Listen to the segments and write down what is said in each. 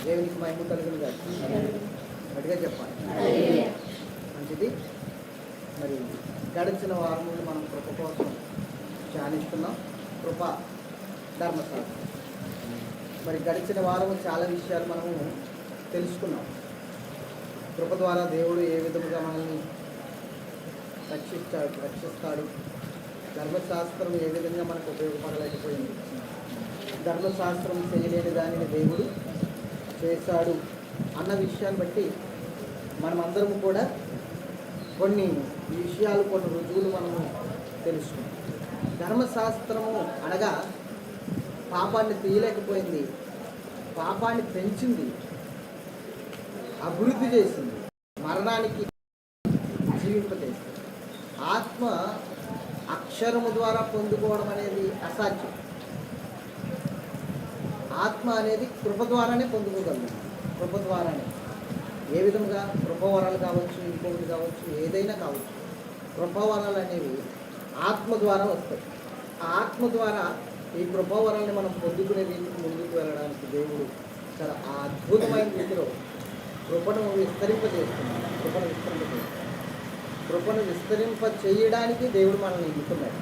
దేవునికి మహిమ కలుగును గాక. గట్టిగా చెప్పాలి. మంచిది. మరి గడిచిన వారం నుండి మనం కృప కోసం ధ్యానిస్తున్నాం. కృప ధర్మశాస్త్రం. మరి గడిచిన వారం చాలా విషయాలు మనము తెలుసుకున్నాం. కృప ద్వారా దేవుడు ఏ విధముగా మనల్ని రక్షిస్తాడు. ధర్మశాస్త్రం ఏ విధంగా మనకు ఉపయోగపడలేకపోయింది. ధర్మశాస్త్రం చేయలేని దానిని దేవుడు చేశాడు అన్న విషయాన్ని బట్టి మనమందరము కూడా కొన్ని విషయాలు, కొన్ని రుజువులు మనము తెలుసుకున్నాం. ధర్మశాస్త్రము అనగా పాపాన్ని తీయలేకపోయింది, పాపాన్ని పెంచింది, అభివృద్ధి చేసింది, మరణానికి జీవింపజేసింది. ఆత్మ అక్షరము ద్వారా పొందుకోవడం అనేది అసాధ్యం. ఆత్మ అనేది కృప ద్వారానే పొందుకోగలదు. కృప ద్వారానే. ఏ విధంగా? కృపవరాలు కావచ్చు, ఇంకొకటి కావచ్చు, ఏదైనా కావచ్చు. కృపవరాలు అనేవి ఆత్మ ద్వారా వస్తాయి. ఆ ఆత్మ ద్వారా ఈ కృపవరాన్ని మనం పొందుకునే రీతికి ముందుకు వెళ్ళడానికి దేవుడు చాలా అద్భుతమైన రీతిలో కృపను విస్తరింపజేస్తున్నాడు. కృపను విస్తరింప చేయడానికి దేవుడు మనల్ని ఎన్నుకున్నాడు.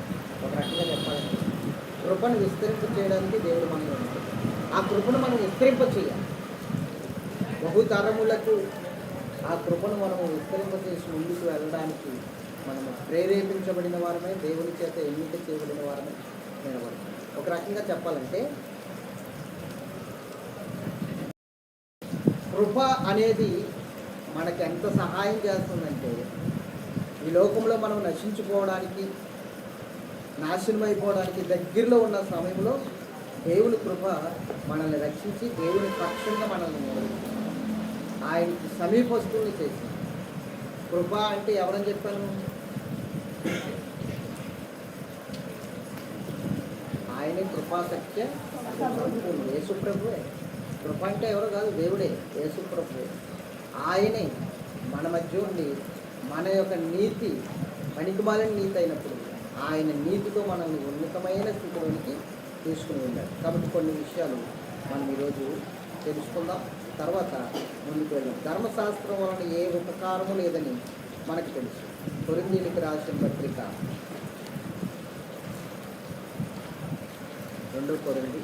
ఒక రకంగా చెప్పాలంటే కృపను విస్తరింప చేయడానికి దేవుడు మనల్ని ఎన్నుకున్నాడు. ఆ కృపను మనం విస్తరింప చేయాలి. బహుతరములకు ఆ కృపను మనము విస్తరింప చేసి ముందుకు వెళ్ళడానికి మనము ప్రేరేపించబడిన వారమే, దేవుని చేత ఎన్నిక చేయబడిన వారమే నిలబడతాం. ఒక రకంగా చెప్పాలంటే కృప అనేది మనకి ఎంత సహాయం చేస్తుందంటే, ఈ లోకంలో మనం నశించుకోవడానికి, నాశనమైపోవడానికి దగ్గరలో ఉన్న సమయంలో దేవుని కృప మనల్ని రక్షించి దేవుని పక్షంగా మనల్ని ఆయనకి సమీపస్తుల్ని చేసింది. కృప అంటే ఎవరని చెప్పాను? ఆయనే కృపాసత్య యేసుప్రభువే. కృప అంటే ఎవరు కాదు, దేవుడే, యేసుప్రభువే. ఆయనే మన మధ్య ఉండి మన యొక్క నీతి పనికిమాలిన నీతి అయినప్పుడు ఆయన నీతితో మనల్ని ఉన్నతమైన స్థితిలోనికి తీసుకుని వెళ్ళాడు. కాబట్టి కొన్ని విషయాలు మనం ఈరోజు తెలుసుకుందాం. తర్వాత ముందుకు వెళ్దాం. ధర్మశాస్త్రం వలన ఏ ఉపకారము లేదని మనకు తెలుసు. కొరింథీయులకు రాసిన పత్రిక 2 కొరింథీ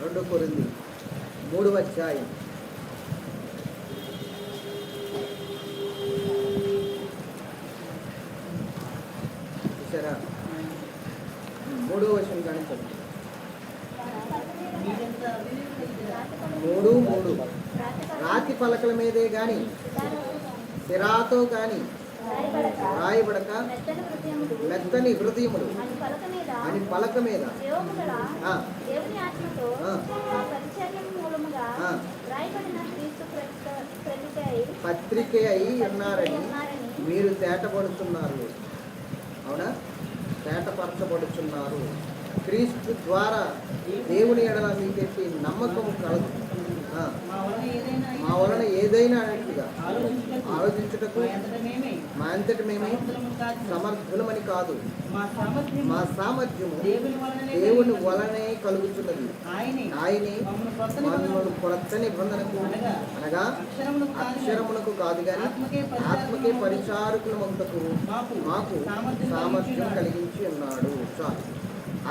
2 కొరింథీ 3వ అధ్యాయం 3వ వచనం కానీ చదువు. 3:3 రాతి పలకల మీదే కానీ సిరాతో కానీ రాయబడక మెత్తని హృదయములు అని పలక మీద పత్రిక అయి ఉన్నారని మీరు తేటపడుతున్నారు. అవునా? తేటపరచబడుతున్నారు. క్రీస్తు ద్వారా దేవుని ఎడల మీకెట్టి నమ్మకము కలదు. మా వలన ఏదైనా అన్నట్టుగా ఆలోచించుటకు మా అంతటి మేమే సమర్థులమని కాదు, మా సామర్థ్యము దేవుని వలనే కలుగుతున్నది. ఆయనే మనల్ని కొత్త నిబంధనకు అనగా అక్షరమునకు కాదు కానీ ఆత్మకే పరిచారకులమంతకు మాకు సామర్థ్యం కలిగించి ఉన్నాడు. చాలు.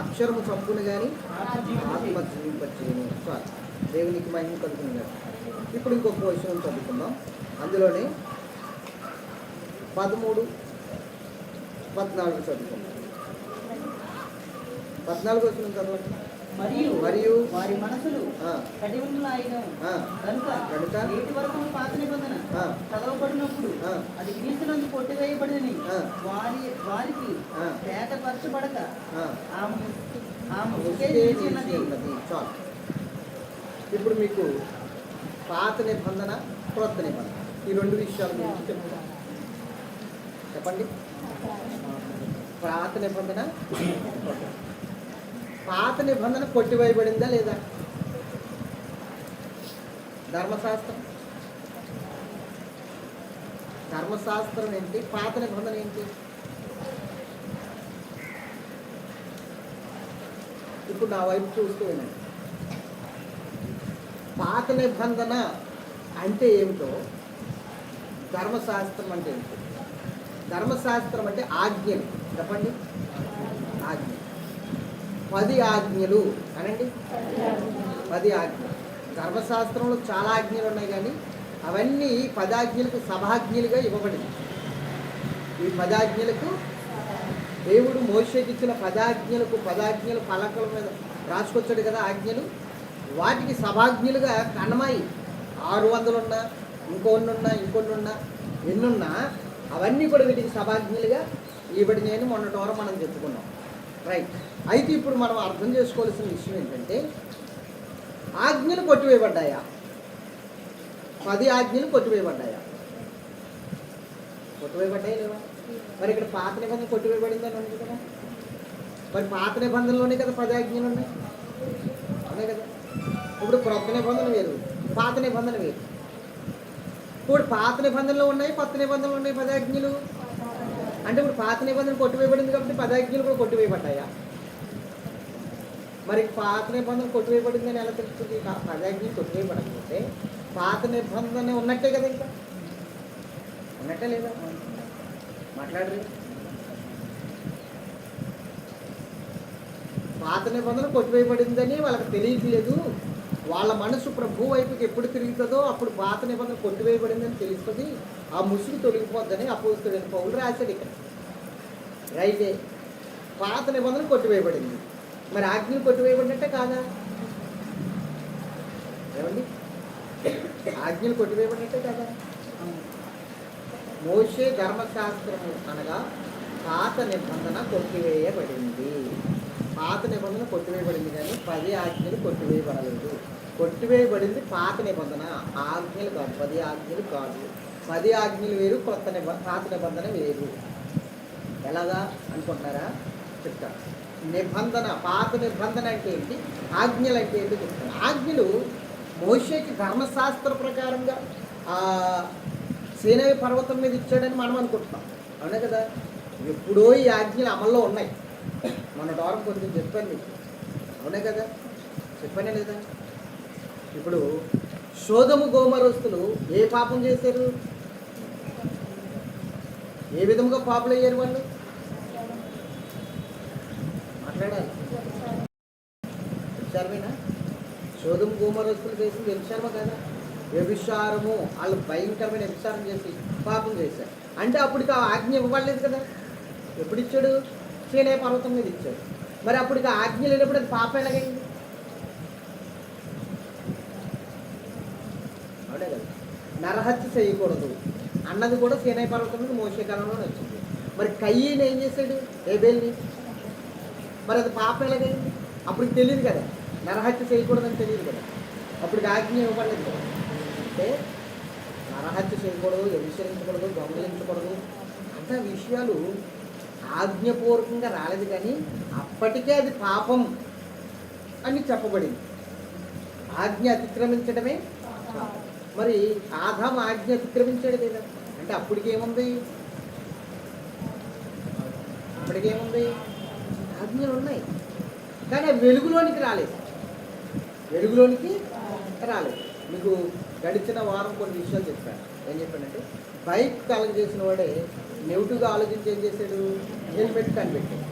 అక్షరము చంపును కానీ ఆత్మ జీవింపచేయను. చాలు. దేవునికి మహిమ కలుగుతుంది. ఇప్పుడు ఇంకొక విషయం చదువుకుందాం. అందులోనే 13, 14 చదువుకుందాం. 14 వచ్చిన తర్వాత మరియు వారి మనసులు కనుక నేటి వరకు పాత నిబంధన చదవబడినప్పుడు అది క్రీస్తునందు కొట్టివేయబడింది. వారికి తేటపరచబడక చాలు. ఇప్పుడు మీకు పాత నిబంధన, క్రొత్త నిబంధన, ఈ 2 విషయాల గురించి చెప్తాను. చెప్పండి. పాత నిబంధన, పాత నిబంధన కొట్టివేయబడిందా లేదా? ధర్మశాస్త్రం ఏంటి? పాత నిబంధన ఏంటి? ఇప్పుడు నా వైపు చూస్తూ వినండి. పాత నిబంధన అంటే ఏమిటో, ధర్మశాస్త్రం అంటే ఏమిటో. ధర్మశాస్త్రం అంటే ఆజ్ఞలు. చెప్పండి, ఆజ్ఞ. 10 ఆజ్ఞలు అనండి. 10 ఆజ్ఞలు. ధర్మశాస్త్రంలో చాలా ఆజ్ఞలు ఉన్నాయి, కానీ అవన్నీ 10 ఆజ్ఞలకు సభాజ్ఞలుగా ఇవ్వబడింది. ఈ 10 ఆజ్ఞలకు దేవుడు మోషేకి ఇచ్చిన 10 ఆజ్ఞలకు 10 ఆజ్ఞలు పలకల మీద రాసుకొచ్చాడు కదా ఆజ్ఞలు. వాటికి సభాజ్ఞలుగా కన్నమాయి 600 ఉన్నా, ఇంకొన్ని ఉన్నా, ఎన్నున్నా అవన్నీ కూడా వీటికి సభాజ్ఞలుగా ఇవ్వబడి నేను మొన్నటి వారం మనం చెప్పుకున్నాం. రైట్. అయితే ఇప్పుడు మనం అర్థం చేసుకోవాల్సిన విషయం ఏంటంటే, ఆజ్ఞలు కొట్టివేయబడ్డాయా? 10 ఆజ్ఞలు కొట్టివేయబడ్డాయా? కొట్టివేయబడ్డాయి లేవా? మరి ఇక్కడ పాత నిబంధన కొట్టివేయబడిందని ఉంది కదా. మరి పాత నిబంధనలోనే కదా 10 ఆజ్ఞలు ఉన్నాయి, అవునే కదా. ఇప్పుడు క్రొత్త నిబంధన వేరు, పాత నిబంధన వేరు. ఇప్పుడు పాత నిబంధనలు ఉన్నాయి, కొత్త నిబంధనలు ఉన్నాయి 10 ఆజ్ఞలు. అంటే ఇప్పుడు పాత నిబంధన కొట్టివేయబడింది కాబట్టి 10 ఆజ్ఞలు కూడా కొట్టివేయబడ్డాయా? మరి పాత నిబంధన కొట్టివేయబడిందని ఎలా తెలుస్తుంది? 10 ఆజ్ఞలు కొట్టివేయబడకపోతే పాత నిబంధన ఉన్నట్టే కదా, ఇంకా ఉన్నట్టే లేదా? మాట్లాడరు. పాత నిబంధన కొట్టివేయబడిందని వాళ్ళకి తెలియట్లేదు. వాళ్ళ మనసు ప్రభు వైపుకి ఎప్పుడు తిరుగుతుందో అప్పుడు పాత నిబంధన కొట్టివేయబడిందని తెలుస్తుంది. ఆ ముసుగు తొలగిపోద్దని అపోస్తలుడైన పౌలు రాశాడు ఇక్కడ. రైతే పాత నిబంధన కొట్టివేయబడింది, మరి ఆజ్ఞలు కొట్టివేయబడినట్టే కాదా? ఏమండి, ఆజ్ఞలు కొట్టివేయబడినట్టే కాదా? మోషే ధర్మశాస్త్రము అనగా పాత నిబంధన కొట్టివేయబడింది. పాత నిబంధన కొట్టివేయబడింది, కానీ 10 ఆజ్ఞలు కొట్టివేయబడలేదు. కొట్టివేయబడింది పాత నిబంధన, ఆజ్ఞలు కాదు, 10 ఆజ్ఞలు కాదు. 10 ఆజ్ఞలు వేరు, పాత నిబంధన వేరు. ఎలాగా అనుకుంటున్నారా? చెప్తాను. నిబంధన, పాత నిబంధన అంటే ఏంటి, ఆజ్ఞలు అంటే ఏంటి చెప్తాను. ఆజ్ఞలు మోషేకి ధర్మశాస్త్ర ప్రకారంగా సీనాయి పర్వతం మీద ఇచ్చాడని మనం అనుకుంటున్నాం, అవునే కదా. ఎప్పుడో ఈ ఆజ్ఞలు అమల్లో ఉన్నాయి. మన వారం కొంచెం చెప్పాను మీకు, అవునే కదా, చెప్పానే లేదా. ఇప్పుడు సోదము గోమరస్తులు ఏ పాపం చేశారు? ఏ విధంగా పాపులు అయ్యారు వాళ్ళు? మాట్లాడాలి. వ్యభిచారమేనా? సోదము గోమరస్తులు చేసింది వ్యభిచారమా కదా? వ్యభిచారము, వాళ్ళు భయంకరమైన వ్యభిచారం చేసి పాపం చేశారు. అంటే అప్పటికి ఆ ఆజ్ఞ ఇవ్వబడలేదు కదా. ఎప్పుడు ఇచ్చాడు? సీనాయి పర్వతం మీద ఇచ్చాడు. మరి అప్పటికి ఆజ్ఞ లేనప్పుడు అది పాపం ఎలాగైంది? అవునే కదా. నరహత్య చేయకూడదు అన్నది కూడా సీనాయి పర్వతం మీద మోషే కాలంలోనే వచ్చింది. మరి కయ్యని ఏం చేశాడు? ఏబేల్ని. మరి అది పాపం ఎలాగైంది? అప్పటికి తెలియదు కదా, నరహత్య చేయకూడదని తెలియదు కదా. అప్పటికి ఆజ్ఞ ఇవ్వబడలేదు కదా. అంటే నరహత్య చేయకూడదు, వ్యభిచరించకూడదు, దొంగలించకూడదు అంటే విషయాలు ఆజ్ఞపూర్వకంగా రాలేదు, కానీ అప్పటికే అది పాపం అని చెప్పబడింది. ఆజ్ఞ అతిక్రమించడమే. మరి ఆదాము ఆజ్ఞ అతిక్రమించాడు లేదా? అంటే అప్పటికేముంది? ఆజ్ఞలు ఉన్నాయి, కానీ వెలుగులోనికి రాలేదు. మీకు గడిచిన వారం కొన్ని విషయాలు చెప్పాను. ఏం చెప్పానంటే, బైక్ కలెక్ట్ చేసిన వాడే నెగిటివ్గా ఆలోచించి ఏం చేశాడు? హెల్మెట్ కనిపెట్టాడు.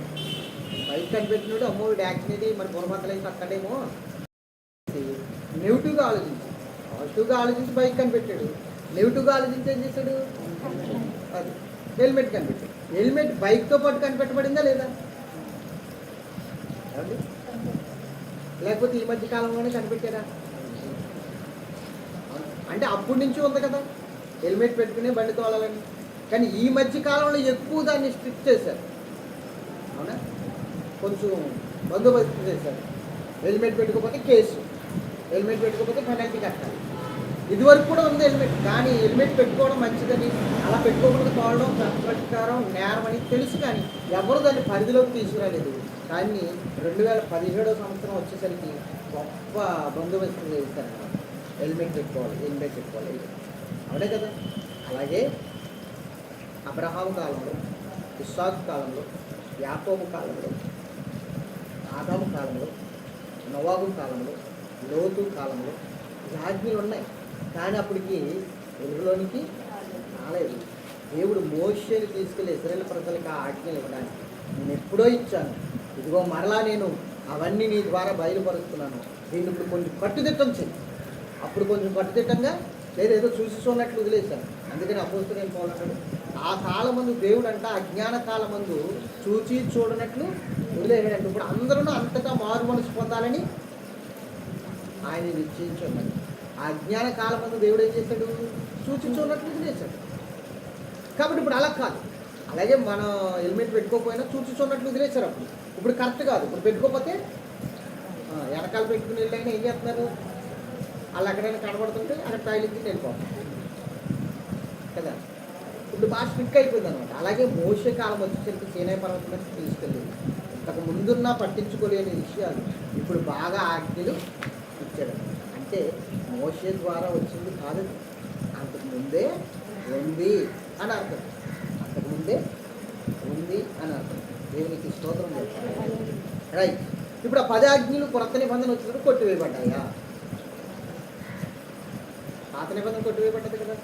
బైక్ కనిపెట్టినాడు, అమ్మో వీడు యాక్సిడెంట్ మరి బుర్రబద్దలైతే అక్కడేమో. నెగిటివ్గా ఆలోచించి, పాజిటివ్గా ఆలోచించి బైక్ కనిపెట్టాడు. నెగిటివ్గా ఆలోచించి ఏం చేశాడు? అది హెల్మెట్ కనిపెట్టాడు. హెల్మెట్ బైక్తో పాటు కనిపెట్టబడిందా లేదా? లేకపోతే ఈ మధ్య కాలంలోనే కనిపెట్టారా? అంటే అప్పటి నుంచి ఉంది కదా హెల్మెట్ పెట్టుకునే బండి తోలాలని. కానీ ఈ మధ్య కాలంలో ఎక్కువ దాన్ని స్ట్రిక్ట్ చేశారు, అవునా. కొంచెం బందోబస్తు చేశారు. హెల్మెట్ పెట్టుకోకపోతే కేసు, హెల్మెట్ పెట్టుకోకపోతే పెనాల్టీ కట్టాలి. ఇదివరకు కూడా ఉంది హెల్మెట్, కానీ హెల్మెట్ పెట్టుకోవడం మంచిదని, అలా పెట్టుకోకుండా తోలడం ప్రకారం నేరం అని తెలుసు, కానీ ఎవరు దాన్ని పరిధిలోకి తీసుకురాలేదు. కానీ 2017 సంవత్సరం వచ్చేసరికి గొప్ప బందోబస్తు చేశారు. హెల్మెట్ పెట్టుకోవాలి, అవునే కదా. అలాగే అబ్రహాము కాలంలో, ఇస్సాకు కాలంలో, యాకోబు కాలంలో, ఆదాము కాలంలో నోవాహు కాలంలో, లోతు కాలంలో ఈ ఆజ్ఞలు ఉన్నాయి. కానీ అప్పటికి వెలుగులోనికి రాలేదు. దేవుడు మోషేని తీసుకెళ్ళి ఇశ్రాయేలు ప్రజలకు ఆ ఆజ్ఞలు ఇవ్వడానికి నేను ఎప్పుడో ఇచ్చాను, ఇదిగో మరలా నేను అవన్నీ నీ ద్వారా బయలుపరుస్తున్నాను, దీన్ని ఇప్పుడు కొంచెం కట్టుదిట్టం చెయ్యి. అప్పుడు కొంచెం కట్టుదిట్టంగా లేదేదో చూసి చూడనట్లు వదిలేశాను. అందుకని అపోస్తలుడైన పౌలు అంటాడు, ఆ కాలమందు దేవుడు అంట అజ్ఞాన కాలమందు చూచి చూడనట్లు వదిలేసాడంటే ఇప్పుడు అందరూ అంతటా మారు మనసు పొందాలని ఆయన నిశ్చయించున్నాడు. ఆ అజ్ఞాన కాలమందు దేవుడు ఏం చేశాడు? చూచి చూడనట్లు వదిలేశాడు. కాబట్టి ఇప్పుడు అలా కాదు. అలాగే మనం హెల్మెట్ పెట్టుకోకపోయినా చూచి చూడనట్లు వదిలేశారు. ఇప్పుడు కరెక్ట్ కాదు. ఇప్పుడు పెట్టుకోకపోతే వెనకాల పెట్టుకుని వెళ్ళైనా ఏం చేస్తున్నారు? వాళ్ళు ఎక్కడైనా కనబడుతుంటే అక్కడ టాయిలెట్కి వెళ్ళిపోతాం కదా. ఇప్పుడు బాగా స్ట్రిక్ట్ అయిపోయింది అనమాట. అలాగే మోషే కాలం వచ్చేసరికి సీనాయి పర్వతం నుంచి తీసుకెళ్ళింది. ఇంతకు ముందున్నా పట్టించుకోలేని విషయాలు ఇప్పుడు బాగా ఆజ్ఞలు ఇచ్చాడు. అంటే మోషే ద్వారా వచ్చింది కాదు, అంతకుముందే ఉంది అని అర్థం. అంతకుముందే ఉంది అని అర్థం. దేవునికి స్తోత్రం చేస్తాను. రైట్. ఇప్పుడు ఆ 10 ఆజ్ఞలు కొత్త నిబంధన వచ్చినప్పుడు కొట్టివేయబడ్డాయా? పాత నిబంధన కొట్టివేయబడ్డది కదా,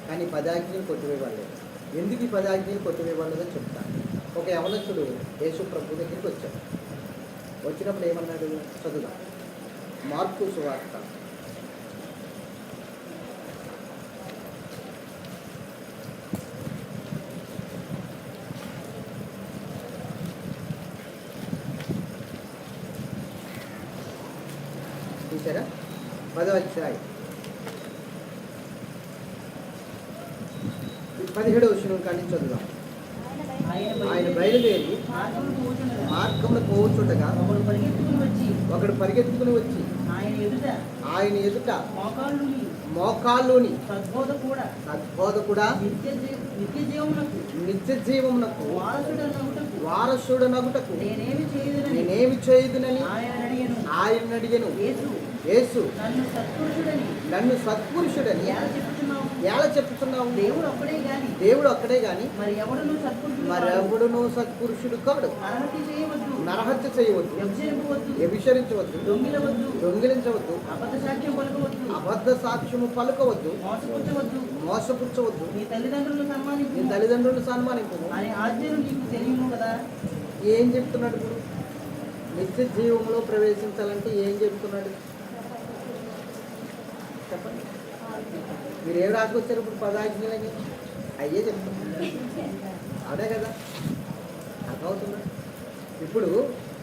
కానీ 10 ఆజ్ఞలు కొట్టివేయబడలేదు. ఎందుకు ఈ 10 ఆజ్ఞలు కొట్టివేయబడలేదని చెప్తాను. ఒక యవనస్తుడు యేసు ప్రభు దగ్గరికి వచ్చాడు. వచ్చినప్పుడు ఏమన్నాడు? చదువుదాం. మార్కు సువార్త 10వ అధ్యాయం 17వ వచనం కాడి చదువుదాం. ఆయన బయలుదేరి మార్గంలో పోవచ్చుండగా ఒకడు పరిగెత్తుకుని వచ్చి ఆయన ఎదుట మోకాళ్ళుని సద్బోధకుడా నిత్య జీవమునకు వారసుడనగుటకు నేనేమి చేయుదునని ఆయన అడిగెను. యేసు నన్ను సత్పురుషుడని ఎలా చెప్పుతున్నావు? దేవుడు ఒక్కడే గాని మరెవడును సత్పురుషుడు కాడు. నరహత్య చేయవద్దు, వ్యభిచరించవద్దు, దొంగిలించవద్దు, అబద్ధ సాక్ష్యము పలుకవద్దు, మోసపుచ్చవద్దు, నీ తల్లిదండ్రులను సన్మానింపు. ఏం చెప్తున్నాడు ఇప్పుడు? నిత్య జీవంలో ప్రవేశించాలంటే ఏం చెప్తున్నాడు చెప్పండి? మీరు ఏం రాసుకొచ్చారు ఇప్పుడు? 10 ఆజ్ఞలని అయ్యే చెప్తున్నారు. అదే కదా, అర్థమవుతుందా? ఇప్పుడు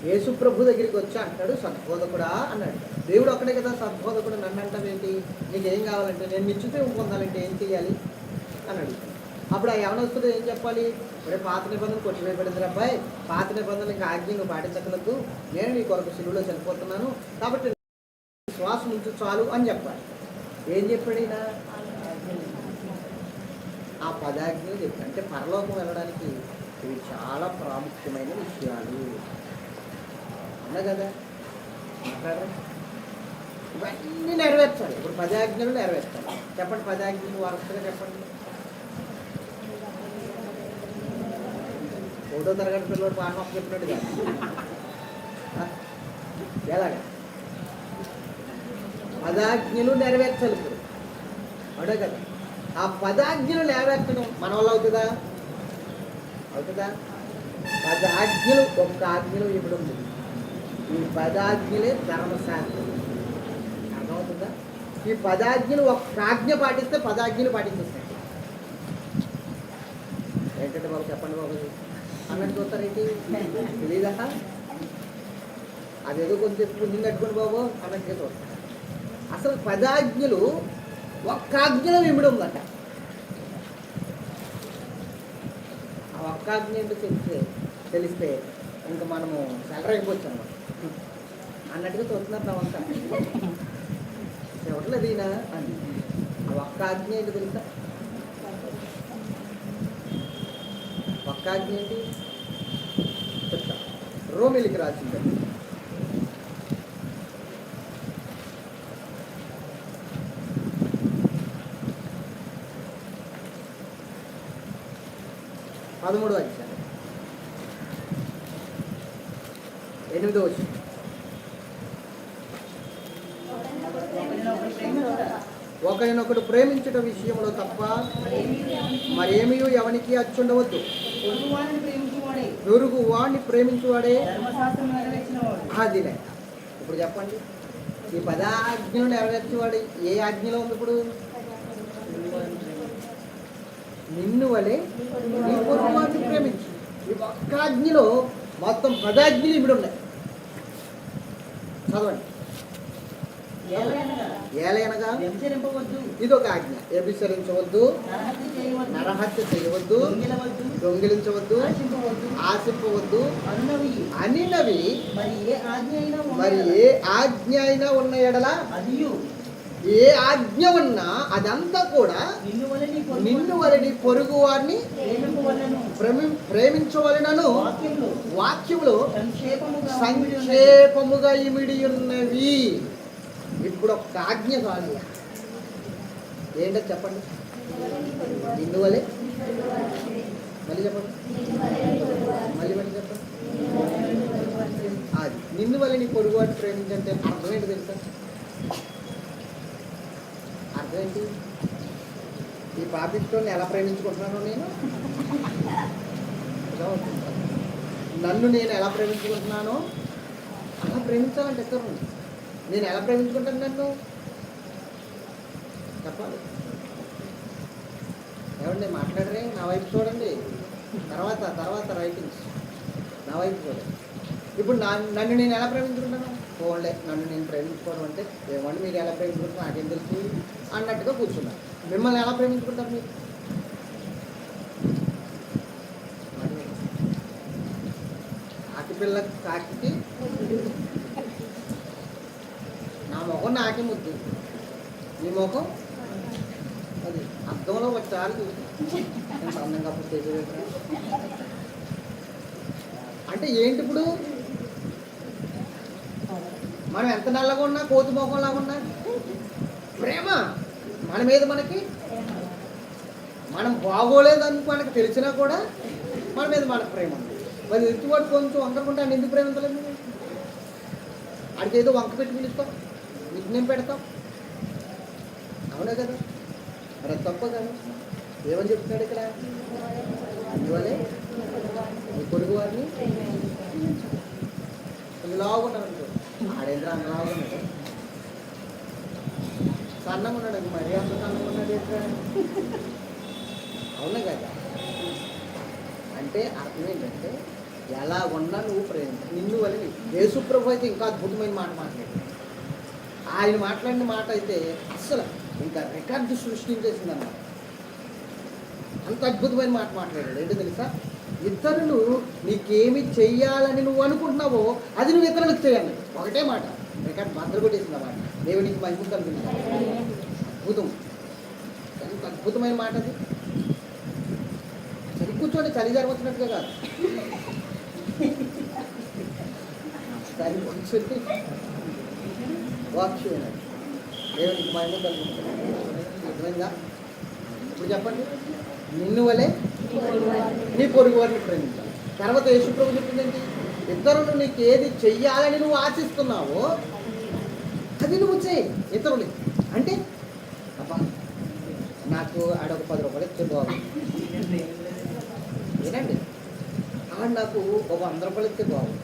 యేసు ప్రభు దగ్గరికి వచ్చి అంటాడు సద్బోధకుడా అన్నాడు. దేవుడు ఒక్కడే కదా సద్బోధకుడు. నన్ను అంటావేంటి? నీకేం కావాలంటే నేను నిత్యజీవం పొందాలంటే ఏం చేయాలి అని అడుగుతాను. అప్పుడు ఆ యవనస్తుడు ఏం చెప్పాలి? అంటే పాత నిబంధనలు కొట్టివేయబడింది అబ్బాయి, పాత నిబంధనలు ఇంకా ఆజ్ఞ నువ్వు పాటించగలదు, నేను నీ కొరకు శిలువలో చనిపోతున్నాను, కాబట్టి శ్వాసం ఉంచు చాలు అని చెప్పాలి. ఏం చెప్పాడు ఈయన? ఆ 10 ఆజ్ఞలు చెప్పాడు. అంటే పరలోకం వెళ్ళడానికి ఇవి చాలా ప్రాముఖ్యమైన విషయాలు అన్నా కదా. మాట్లాడరా? ఇవన్నీ నెరవేర్చాలి. ఇప్పుడు 10 ఆజ్ఞలు నెరవేర్చాలి. చెప్పండి, 10 ఆజ్ఞలు వరుసగా చెప్పండి. 1వ తరగతి పిల్లలు పాఠం చెప్పినట్టు కాదు. ఎలాగా 10 ఆజ్ఞలు నెరవేర్చాలి ఇప్పుడు. అడే కదా. ఆ 10 ఆజ్ఞలు నెరవేర్చడం మన వల్ల అవుతుందా? 10 ఆజ్ఞలు ఒక్క ఆజ్ఞలు ఇవ్వడం. ఈ 10 ఆజ్ఞలే ధర్మశాస్త్రం. అర్థమవుతుందా? ఈ 10 ఆజ్ఞలు ఒక్క ఆజ్ఞ పాటిస్తే 10 ఆజ్ఞలు పాటించేస్తాయి. ఏంటంటే బాబు చెప్పండి బాబు అన్నట్టు చూస్తారేంటి? తెలీదా? అదేదో కొంచెం పుణ్యం కట్టుకుని బాబు అన్నట్టుగా చూస్తారు. అసలు 10 ఆజ్ఞలు ఒక్క ఆజ్ఞలో ఇవ్వడం ఉందట. ఆ ఒక్క ఆజ్ఞ ఏంటో తెలిస్తే ఇంకా మనము సెలరైపోవచ్చు అన్నమాట అన్నట్టుగా చూస్తున్నారు నావంతా. ఎవట్లేదు ఈయన అని. ఆ ఒక్క ఆజ్ఞ ఏంటో తెలుసా? ఒక్క ఆజ్ఞ ఏంటి చెప్తా. రోమిలికి రాసింది. పదమూడవ అధ్యాయం 8వ వచనం. ఒకరినొకడు ప్రేమించుట విషయంలో తప్ప మరేమీ ఎవనికి అచ్చుండవద్దు. పొరుగు వాడిని ప్రేమించువాడే అది. ఇప్పుడు చెప్పండి, ఈ 10 ఆజ్ఞలు నెరవేర్చేవాడు ఏ ఆజ్ఞలో ఉంది? ఇప్పుడు నిన్ను వలె నీ పొరుగు వాడిని ప్రేమించు. ఈ ఒక్క ఆజ్ఞలో మొత్తం 10 ఆజ్ఞలు ఇప్పుడు ఉన్నాయి. చదవండి. ఏలయనగా ఇది ఒక ఆజ్ఞ. వ్యభిచరించవద్దు, నరహత్య చేయవద్దు, దొంగిలించవద్దు, ఆశింపవద్దు అనినవి మరి ఏ ఆజ్ఞ అయినా ఉన్న ఎడల ఏ ఆజ్ఞ ఉన్నా అదంతా కూడా నిన్ను వలని పొరుగు వారిని ప్రేమించవలనను వాక్యములో సంక్షేపముగా ఇమిడి ఉన్నవి. ఇప్పుడు ఒక ఆజ్ఞ కాదు. ఏంటో చెప్పండి. నిన్ను వలే మళ్ళీ చెప్పండి, మళ్ళీ చెప్పండి. అది నిన్ను వల్ల నీ పొరుగు వాడిని ప్రేమించంటే అర్థం ఏంటి తెలుసా? అర్థం ఏంటి? ఈ పాపిస్తోని ఎలా ప్రేమించుకుంటున్నాను నేను? నన్ను నేను ఎలా ప్రేమించుకుంటున్నానో అలా ప్రేమించాలంటే ఎక్కడ నేను ఎలా ప్రేమించుకుంటాను? నన్ను చెప్పాలి. ఏమండి మాట్లాడరే? నా వైపు చూడండి. తర్వాత రైటింగ్స్ నా వైపు చూడండి. ఇప్పుడు నన్ను నేను ఎలా ప్రేమించుకుంటాను? పోలే, నన్ను నేను ప్రేమించుకోవడం అంటే ఏమండి మీరు ఎలా ప్రేమించుకుంటారు నాకేం తెలుసు అన్నట్టుగా కూర్చున్నాను. మిమ్మల్ని ఎలా ప్రేమించుకుంటారు మీరు? ఆకిపిల్ల కాకి నా ముఖం నాకే ముద్దు, ఈ ముఖం అది అర్థంలో ఒకసారి చూసి ఎంత అందంగా పుట్టేది అంటే ఏంటి? ఇప్పుడు మనం ఎంత నల్లగా ఉన్నా, కోతి ముఖం లాగా ఉన్నా ప్రేమ మన మీద మనకి, మనం బాగోలేదని మనకు తెలిసినా కూడా మన మీద మనకు ప్రేమ ఉంది. మరి ఎత్తువాడు కొంచెం వంకరకుంటే ఆయన ఎందుకు ప్రేమించలేదు? అడిగి ఏదో వంక పెట్టి పిలుస్తాం, విఘ్నం పెడతాం. అవునా కదా? మరి అది తప్ప కదా? ఏమని చెప్తున్నాడు ఇక్కడ? అందువల్లే ఈ పొరుగు వారిని లావుగా ఉన్నాడు. ఆడేంద్ర అంత లావుగా ఉన్నాడు, సన్నంగా ఉన్నాడు. మరీ అంత సన్నంగా ఉన్నాడు ఎట్లా? అవునా కదా? అంటే అర్థం ఏంటంటే ఎలా ఉన్నా నువ్వు ప్రేమించు. నిన్ను వల్ల యేసు ప్రభు అయితే ఇంకా అద్భుతమైన మాట మాట్లాడాడు. ఆయన మాట్లాడిన మాట అయితే అస్సలు ఇంకా రికార్డు సృష్టించేసింది అన్నమాట. అంత అద్భుతమైన మాట మాట్లాడాడు. ఏంటో తెలుసా? ఇతరులు నీకేమి చెయ్యాలని నువ్వు అనుకుంటున్నావో అది నువ్వు ఇతరులకు చేయాలి. ఒకటే మాట రికార్డు భద్ర కొట్టేసింది అన్నమాట. దేవునికి మహిమ కలుగుతుంది. అద్భుతం, ఎంత అద్భుతమైన మాట అది. చలి కూర్చోండి, చలి జరగచ్చినట్టుగా కాదు, చలి కూర్చొని వాక్యం దేవునికి మహిమ కలుగుతుంది. అర్థమైందా? ఇప్పుడు చెప్పండి. నిన్ను వలే నీ పొరుగు వారిని ప్రేమించాలి. తర్వాత యేసు ప్రభు చెప్పిందండి, ఇతరులు నీకు ఏది చెయ్యాలని నువ్వు ఆశిస్తున్నావో అది నువ్వు చేయి ఇతరులకి. అంటే అబ్బా నాకు ఆడొక 10 రూపాయలు ఇచ్చే బాగుంది, ఏనండి ఆడు నాకు ఒక 100 రూపాయలు ఇచ్చే బాగుంది,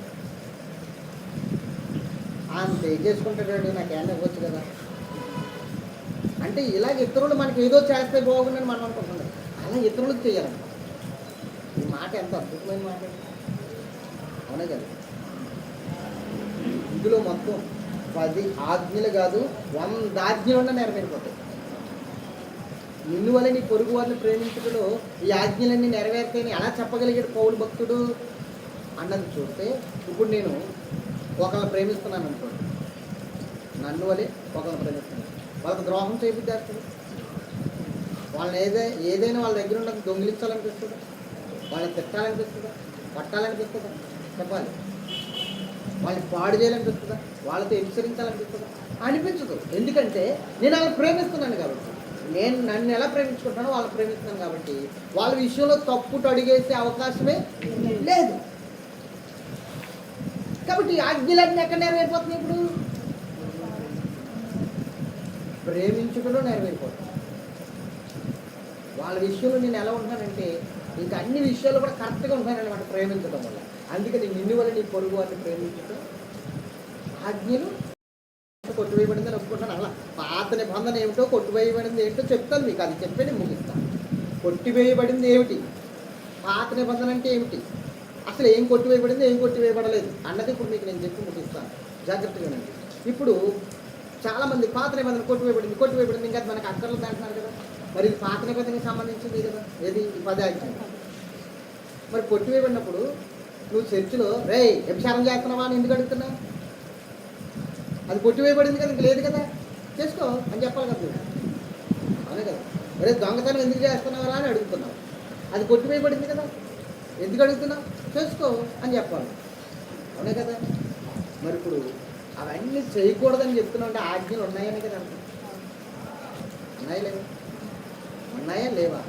ఆయన పే చేసుకుంటాడు, నాకు ఏమైనా ఇవ్వచ్చు కదా. అంటే ఇలాగ ఇతరులు మనకి ఏదో చేస్తే బాగుందని మనం అనుకుంటున్నాం. అలా ఇతరులకు చేయాలన్నమాట. ఈ మాట ఎంత అద్భుతమైన మాట. అవునే కదా? ఇందులో మొత్తం 10 ఆజ్ఞలు కాదు 100 ఆజ్ఞలు ఉన్నా నెరవేరిపోతాయి. నిన్ను వల్ల నీ పొరుగు వారిని ప్రేమించడంలో ఈ ఆజ్ఞలన్నీ నెరవేర్తాయని ఎలా చెప్పగలిగాడు పౌలు భక్తుడు అన్నది చూస్తే, ఇప్పుడు నేను ఒకరిని ప్రేమిస్తున్నాను అనుకోండి, నన్ను వల్లే ఒకరిని ప్రేమిస్తున్నాను, వాళ్ళకి ద్రోహం చేపిద్దేస్తుంది, వాళ్ళని ఏదైనా వాళ్ళ దగ్గర ఉన్నది దొంగిలించాలనిపిస్తుందా, వాళ్ళని తిట్టాలనిపిస్తుందా, పట్టాలనిపిస్తుందా? చెప్పాలి. వాళ్ళని పాడు చేయాలనిపిస్తుందా, వాళ్ళతో హెచ్చరించాలనిపిస్తుందా? అనిపించదు. ఎందుకంటే నేను వాళ్ళని ప్రేమిస్తున్నాను కాబట్టి. నేను నన్ను ఎలా ప్రేమించుకుంటానో వాళ్ళని ప్రేమిస్తున్నాను కాబట్టి వాళ్ళ విషయంలో తప్పుటు అడిగేసే అవకాశమే లేదు. కాబట్టి ఆజ్ఞలన్నీ ఎక్కడ నెరవేరిపోతున్నాయి? ఇప్పుడు ప్రేమించుటలో నెరవేరిపోతాను. వాళ్ళ విషయంలో నేను ఎలా ఉంటానంటే ఇంకా అన్ని విషయాలు కూడా కరెక్ట్గా ఉంటానన్నమాట ప్రేమించడం వల్ల. అందుకని నిన్ను వల్ల నీ పొరుగు వారిని ప్రేమించడం ఆజ్ఞలు కొట్టువేయబడిందని ఒప్పుకుంటాను. అలా పాత నిబంధన ఏమిటో కొట్టువేయబడింది ఏమిటో చెప్తాను మీకు. అది చెప్పే నేను ముగిస్తాను. కొట్టివేయబడింది ఏమిటి, పాత నిబంధన అంటే ఏమిటి, అసలు ఏం కొట్టివేయబడింది ఏం కొట్టివేయబడలేదు అన్నది ఇప్పుడు మీకు నేను చెప్పి ముగిస్తాను. జాగ్రత్తగా వినండి. ఇప్పుడు చాలామంది పాత నిబంధన కొట్టివేయబడింది ఇంకా మనకు అక్కర్లేదు అంటున్నారు కదా. మరి ఇది పాత నిబంధనకు సంబంధించింది కదా, ఏది ఈ 10 ఆజ్ఞలు. మరి కొట్టివేయబడినప్పుడు నువ్వు చర్చిలో వ్యభిచారం చేస్తున్నావా అని ఎందుకు అడుగుతున్నావు? అది కొట్టివేయబడింది కదా, ఇంక లేదు కదా, చేసుకో అని చెప్పాలి కదా నువ్వు. అవునే కదా. మరి దొంగతనం ఎందుకు చేస్తున్నావా అని అడుగుతున్నావు. అది కొట్టివేయబడింది కదా, ఎందుకు అడుగుతున్నావు? చేసుకో అని చెప్పాలి. అవునే కదా. మరి ఇప్పుడు అవన్నీ చేయకూడదని చెప్తున్నావు అంటే ఆజ్ఞలు ఉన్నాయని కదా అంట. ఉన్నాయా లేవా? ఉన్నాయా లేవా?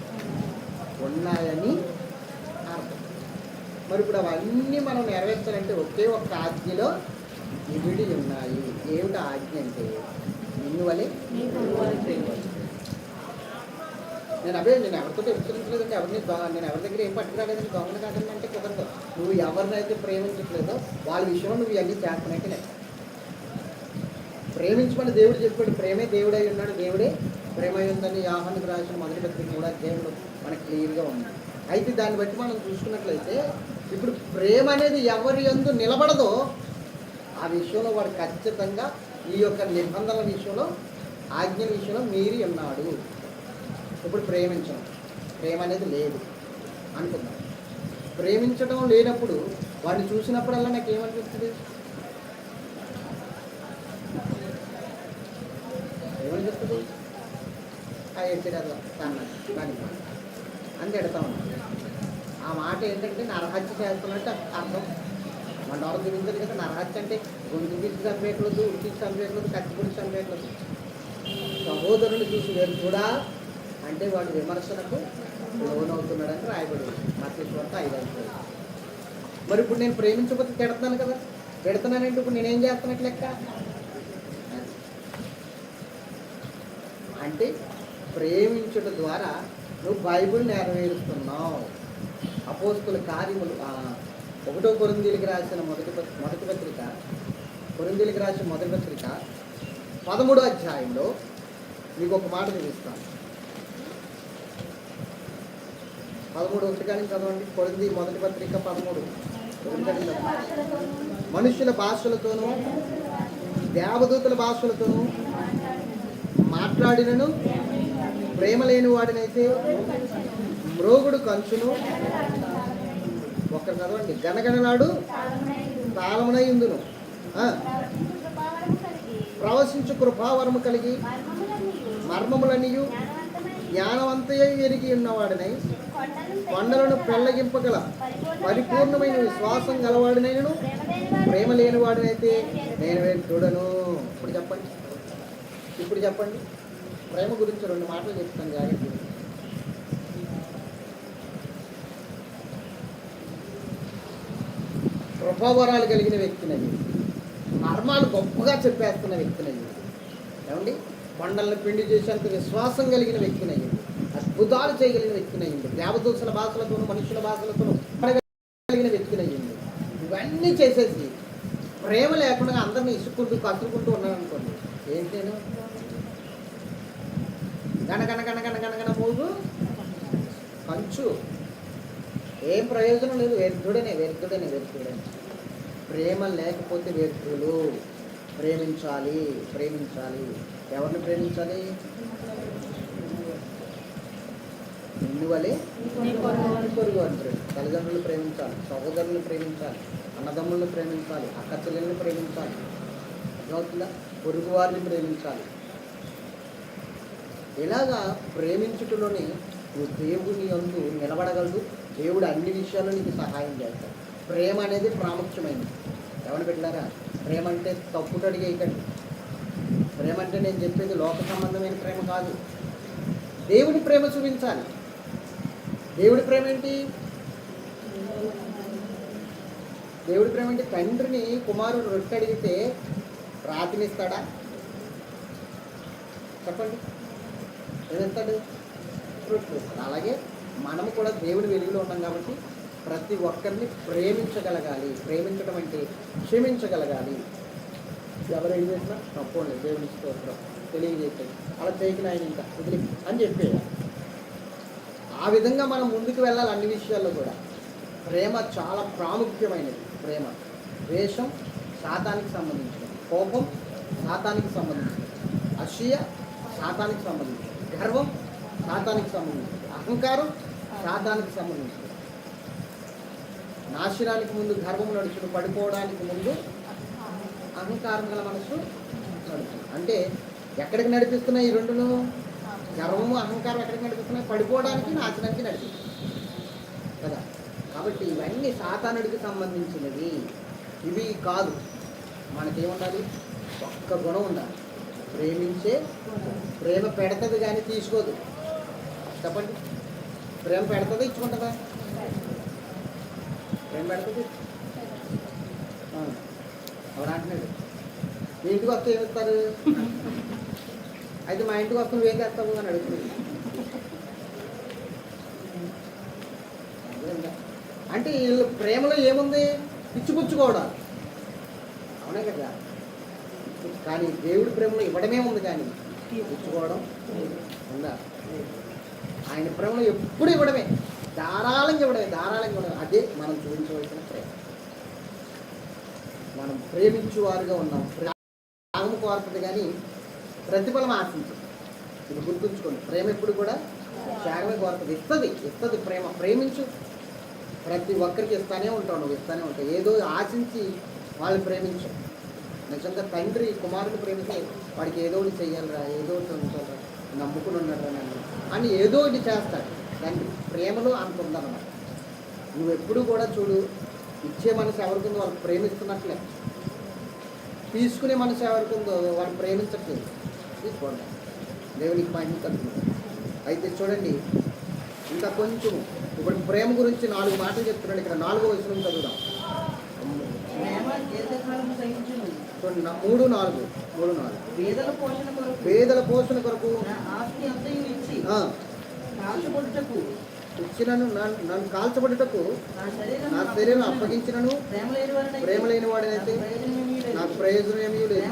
ఉన్నాయని అర్థం. మరి ఇప్పుడు అవన్నీ మనం నెరవేర్చాలంటే ఒకే ఒక్క ఆజ్ఞలో ఇవిడి ఉన్నాయి. ఏమిటి ఆజ్ఞ అంటే నిన్ను వలె నేను ఎవరితో హెచ్చరించలేదంటే నేను ఎవరి దగ్గర ఏం పట్టుకురాలేదని దొంగలు కాదని అంటే కుదరదు. నువ్వు ఎవరినైతే ప్రేమించట్లేదో వాళ్ళ విషయంలో నువ్వు ఇవన్నీ చేస్తున్నట్టే లేదు. ప్రేమించమని దేవుడు చెప్పాడు. ప్రేమే దేవుడై ఉన్నాడు. దేవుడే ప్రేమ ఉందని యోహానుకు రాసిన మొదటి పత్రిక 3వ అధ్యాయంలో మనకు క్లియర్గా ఉంది. అయితే దాన్ని బట్టి మనం చూసుకున్నట్లయితే ఇప్పుడు ప్రేమ అనేది ఎవరి యందు నిలబడదో ఆ విషయంలో వాడు ఖచ్చితంగా ఈ యొక్క నిబంధనల విషయంలో ఆజ్ఞల విషయంలో మీరి ఉన్నాడు. ఇప్పుడు ప్రేమించడం, ప్రేమ అనేది లేదు అనుకున్నాడు. ప్రేమించడం లేనప్పుడు వాడిని చూసినప్పుడల్లా నాకు ఏమనిపిస్తుంది? ఏమనిపిస్తుంది? ఎట్టిడల్లా దాని అని తిడతా ఉన్నాను. ఆ మాట ఏంటంటే నరహత్య చేస్తున్నట్టు అర్థం. మన ఎవరు చూపించదు కదా. నరహత్య అంటే గొంతు తీసి చంపేయట్లేదు, ఉడికి చంపేయట్లేదు, కత్తి పొడిచి చంపేయట్లేదు. సహోదరుని చూసి వేరు కూడా అంటే వాడు విమర్శనకు లోనవుతున్నాడని రాయబడి మత్తయి 5. మరి ఇప్పుడు నేను ప్రేమించకపోతే తిడతాను కదా. తిడతానంటే ఇప్పుడు నేనేం చేస్తున్నట్టు లెక్క అంటే ప్రేమించడం ద్వారా నువ్వు బైబిల్ నెరవేరుస్తున్నావు. అపోస్తలుల కార్యములు 1 కొరింథీయులకు రాసిన మొదటి పత్రిక 13వ అధ్యాయంలో మీకు ఒక మాట చూపిస్తాను. 13:1 కానీ చదవండి. కొరింథీ మొదటి పత్రిక 13. మనుషుల భాషలతోనూ దేవదూతల భాషలతోనూ మాట్లాడినను ప్రేమ లేని వాడినైతే మ్రోగుడు కంచును ఒక్కరు చదవండి గనగనలాడు తాళమునయుందును ప్రవశించు కృపావరము కలిగి మర్మములనియు జ్ఞానవంతయ్య ఎరిగి ఉన్నవాడినై కొండలను పెళ్ళగింపగల పరిపూర్ణమైన విశ్వాసం గలవాడినైనను ప్రేమ లేని వాడినైతే నేను చూడను. ఇప్పుడు చెప్పండి ప్రేమ గురించి 2 మాటలు చెప్తాను జాగ్రత్త. కృపావరాలు కలిగిన వ్యక్తినయ్యి, మర్మాలు గొప్పగా చెప్పేస్తున్న వ్యక్తినయ్యి, ఏమండి కొండలను పిండి చేసేంత విశ్వాసం కలిగిన వ్యక్తినయ్యి, అద్భుతాలు చేయగలిగిన వ్యక్తినయ్యింది, దేవదూతల భాషలతోనూ మనుషుల భాషలతోనూ కలిగిన వ్యక్తినయ్యింది. ఇవన్నీ చేసేసి ప్రేమ లేకుండా అందరినీ ఇసుక్కుంటూ కసురుకుంటూ ఉన్నాను అనుకోండి. ఏంటి నేను గనగన మూగు కంచు, ఏం ప్రయోజనం లేదు. వ్యర్థుడనే. ప్రేమ లేకపోతే వ్యర్థులు. ప్రేమించాలి. ఎవరిని ప్రేమించాలి? నిన్ను వలె పొరుగు వారిని. తల్లిదండ్రులు ప్రేమించాలి, సహోదరులను ప్రేమించాలి, అన్నదమ్ములను ప్రేమించాలి, అక్క చెల్లెలను ప్రేమించాలి, అవుతుందా? పొరుగు వారిని ప్రేమించాలి. ఇలాగా ప్రేమించుటలోనే నువ్వు దేవుని యందు నిలబడగలదు. దేవుడు అన్ని విషయాల్లో నీకు సహాయం చేస్తాడు. ప్రేమ అనేది ప్రాముఖ్యమైనది. ఎవరిని పెట్టారా? ప్రేమ అంటే తప్పుట అడిగేయకండి. ప్రేమ అంటే నేను చెప్పేది లోక సంబంధమైన ప్రేమ కాదు. దేవుని ప్రేమ చూపించాలి. దేవుడి ప్రేమ ఏంటి? తండ్రిని కుమారుడు రొట్టె అడిగితే రాతినిస్తాడా? చెప్పండి, ఏమిస్తాడు? రొట్టెలు ఇస్తాడు. అలాగే మనము కూడా దేవుని వెలుగులో ఉన్నాం కాబట్టి ప్రతి ఒక్కరిని ప్రేమించగలగాలి. ప్రేమించడం అంటే క్షమించగలగాలి. ఎవరు ఏం చేసినా తప్పండి, దేవుని స్తోత్రం తెలియజేసేది అలా చేయకిన ఆయన ఇంకా వదిలి అని చెప్పేది. ఆ విధంగా మనం ముందుకు వెళ్ళాలి అన్ని విషయాల్లో కూడా. ప్రేమ చాలా ప్రాముఖ్యమైనది. ప్రేమ, ద్వేషం శాతానికి సంబంధించినది, కోపం శాతానికి సంబంధించినది, అసూయ శాతానికి సంబంధించినది, గర్వం శాతానికి సంబంధించినది, అహంకారం శాతానికి సంబంధించినది. నాశనానికి ముందు గర్వం నడుచును, పడిపోవడానికి ముందు అహంకారం గల మనసు నడుచును. అంటే ఎక్కడికి నడిపిస్తున్నాయి ఈ రెండును? గర్వము అహంకారం ఎక్కడికి నడిపిస్తున్నాయి? పడిపోవడానికి, నాశనానికి నడిపిస్తున్నాయి కదా. కాబట్టి ఇవన్నీ సాతానుడికి సంబంధించినవి. ఇవి కాదు. మనకేముండాలి? ఒక్క గుణం ఉండాలి, ప్రేమించే. ప్రేమ పెడుతుంది కానీ తీసుకోదు. చెప్పండి, ప్రేమ పెడుతుందా ఇచ్చుకుంటుందా? ప్రేమ పెడుతుంది. ఎవరు అంటున్నాడు? మీ ఇంటికి వస్తే ఏమిస్తారు? అయితే మా ఇంటికి వస్తే నువ్వేం చేస్తావు అని అడుగుతుంది. అంటే వీళ్ళు ప్రేమలో ఏముంది? పిచ్చిపుచ్చుకోవడం. అవునే కదా. కానీ దేవుడి ప్రేమలో ఇవ్వడమే ఉంది, కానీ పుచ్చుకోవడం ఉందా? ఆయన ప్రేమలో ఎప్పుడు ఇవ్వడమే, ధారాళంగా ఇవ్వడమే, ధారాళంగా ఇవ్వడమే. అదే మనం చూపించవలసిన ప్రేమ. మనం ప్రేమించువారుగా ఉన్నాం. త్యాగము కోరుతుంది కానీ ప్రతిఫలం ఆశించదు. ఇది గుర్తుంచుకోండి. ప్రేమ ఎప్పుడు కూడా త్యాగమే కోరుతుంది. ఇస్తుంది ప్రేమ. ప్రేమించు, ప్రతి ఒక్కరికి ఇస్తానే ఉంటావు, నువ్వు ఇస్తానే ఉంటావు. ఏదో ఆశించి వాళ్ళు ప్రేమించు. నిజంగా తండ్రి కుమారుడు ప్రేమిస్తే వాడికి ఏదో ఒకటి చెయ్యాలిరా, ఏదో ఒకటి ఉంటారా, నమ్ముకుని ఉన్నారా నన్ను అని ఏదో ఒకటి చేస్తాడు. తండ్రి ప్రేమలో అంత ఉందన్నమాట. నువ్వు ఎప్పుడు కూడా చూడు, ఇచ్చే మనసు ఎవరికిందో వాళ్ళు ప్రేమిస్తున్నట్లే, తీసుకునే మనసు ఎవరికిందో వాళ్ళు ప్రేమించట్లేదు. తీసుకోండి, దేవునికి మహిమ కలుగుతుంది. అయితే చూడండి, ఇంకా కొంచెం ఇప్పుడు ప్రేమ గురించి 4 మాటలు చెప్తున్నాడు ఇక్కడ. 4వ వచనం చదువుదాం. 3:4 పేదల పోషణ కొరకు ఇచ్చినను, నన్ను కాల్చబడుటకు నా శరీరం అప్పగించినను ప్రేమ లేని వాడినైతే నాకు ప్రయోజనం ఏమీ లేదు.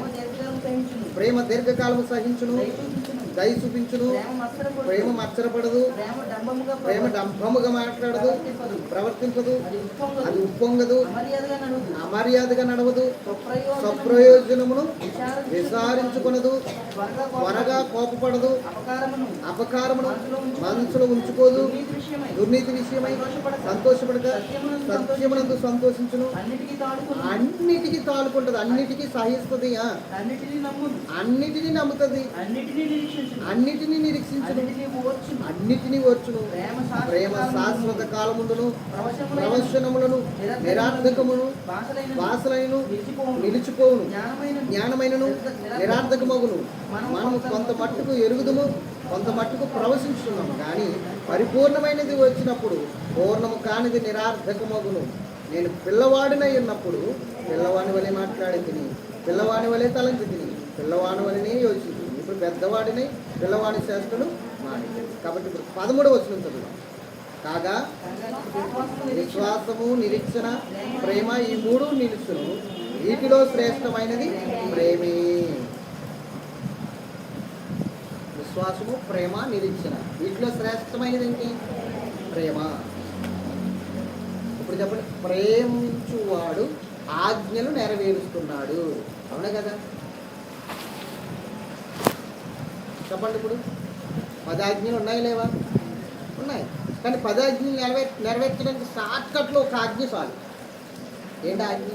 ప్రేమ దీర్ఘకాలము సహించును, దయ చూపించును, ప్రేమ మత్సరపడదు, ప్రేమ డంభముగా మాట్లాడదు, ప్రవర్తించదు, అది ఉప్పొంగదు, అమర్యాదగా నడవదు, స్వప్రయోజనమును విచారించుకొనదు, త్వరగా కోపపడదు, అపకారమును మనసులో ఉంచుకోదు, దుర్నీతి విషయమై సంతోషపడక సత్యమునందు సంతోషించును, అన్నిటికీ తాలుకుంటది, అన్నిటికీ సహిస్తుంది, అన్నిటినీ నమ్ముతుంది, అన్నిటినీ నిరీక్షించును, అన్నిటినీ ఓర్చును. ప్రేమ శాశ్వత కాలముందును ప్రవచనములను నిరార్థకమును భాషలైన నిలిచిపోవును, జ్ఞానమైనను నిరార్థకమగును. మనము కొంత మట్టుకు ఎరుగుదుము, కొంత మట్టుకు ప్రవశించుతున్నాము, కానీ పరిపూర్ణమైనది వచ్చినప్పుడు పూర్ణము కానిది నిరార్థకమగును. నేను పిల్లవాడినై ఉన్నప్పుడు పిల్లవాని వలె మాట్లాడి తిని, పిల్లవాని వలె తలంచి తిని, పిల్లవాని వలనే యోచించి, ఇప్పుడు పెద్దవాడినై పిల్లవాడి చేష్టలు మాని. కాబట్టి ఇప్పుడు 13వ వచనం చదువు. కాగా విశ్వాసము, నిరీక్షణ, ప్రేమ, ఈ 3 నిలుచును. వీటిలో శ్రేష్టమైనది ప్రేమే. విశ్వాసము, ప్రేమ, నిరీక్షణ, వీటిలో శ్రేష్టమైనది ఏంటి? ప్రేమ. ఇప్పుడు చెప్పండి, ప్రేమించువాడు ఆజ్ఞలు నెరవేరుస్తున్నాడు. అవునా కదా? చెప్పండి, ఇప్పుడు 10 ఆజ్ఞలు ఉన్నాయి లేవా? ఉన్నాయి. కానీ 10 ఆజ్ఞలు నెరవేర్చడానికి షార్ట్కట్లో ఒక ఆజ్ఞ చాలు. ఏంటి ఆజ్ఞ?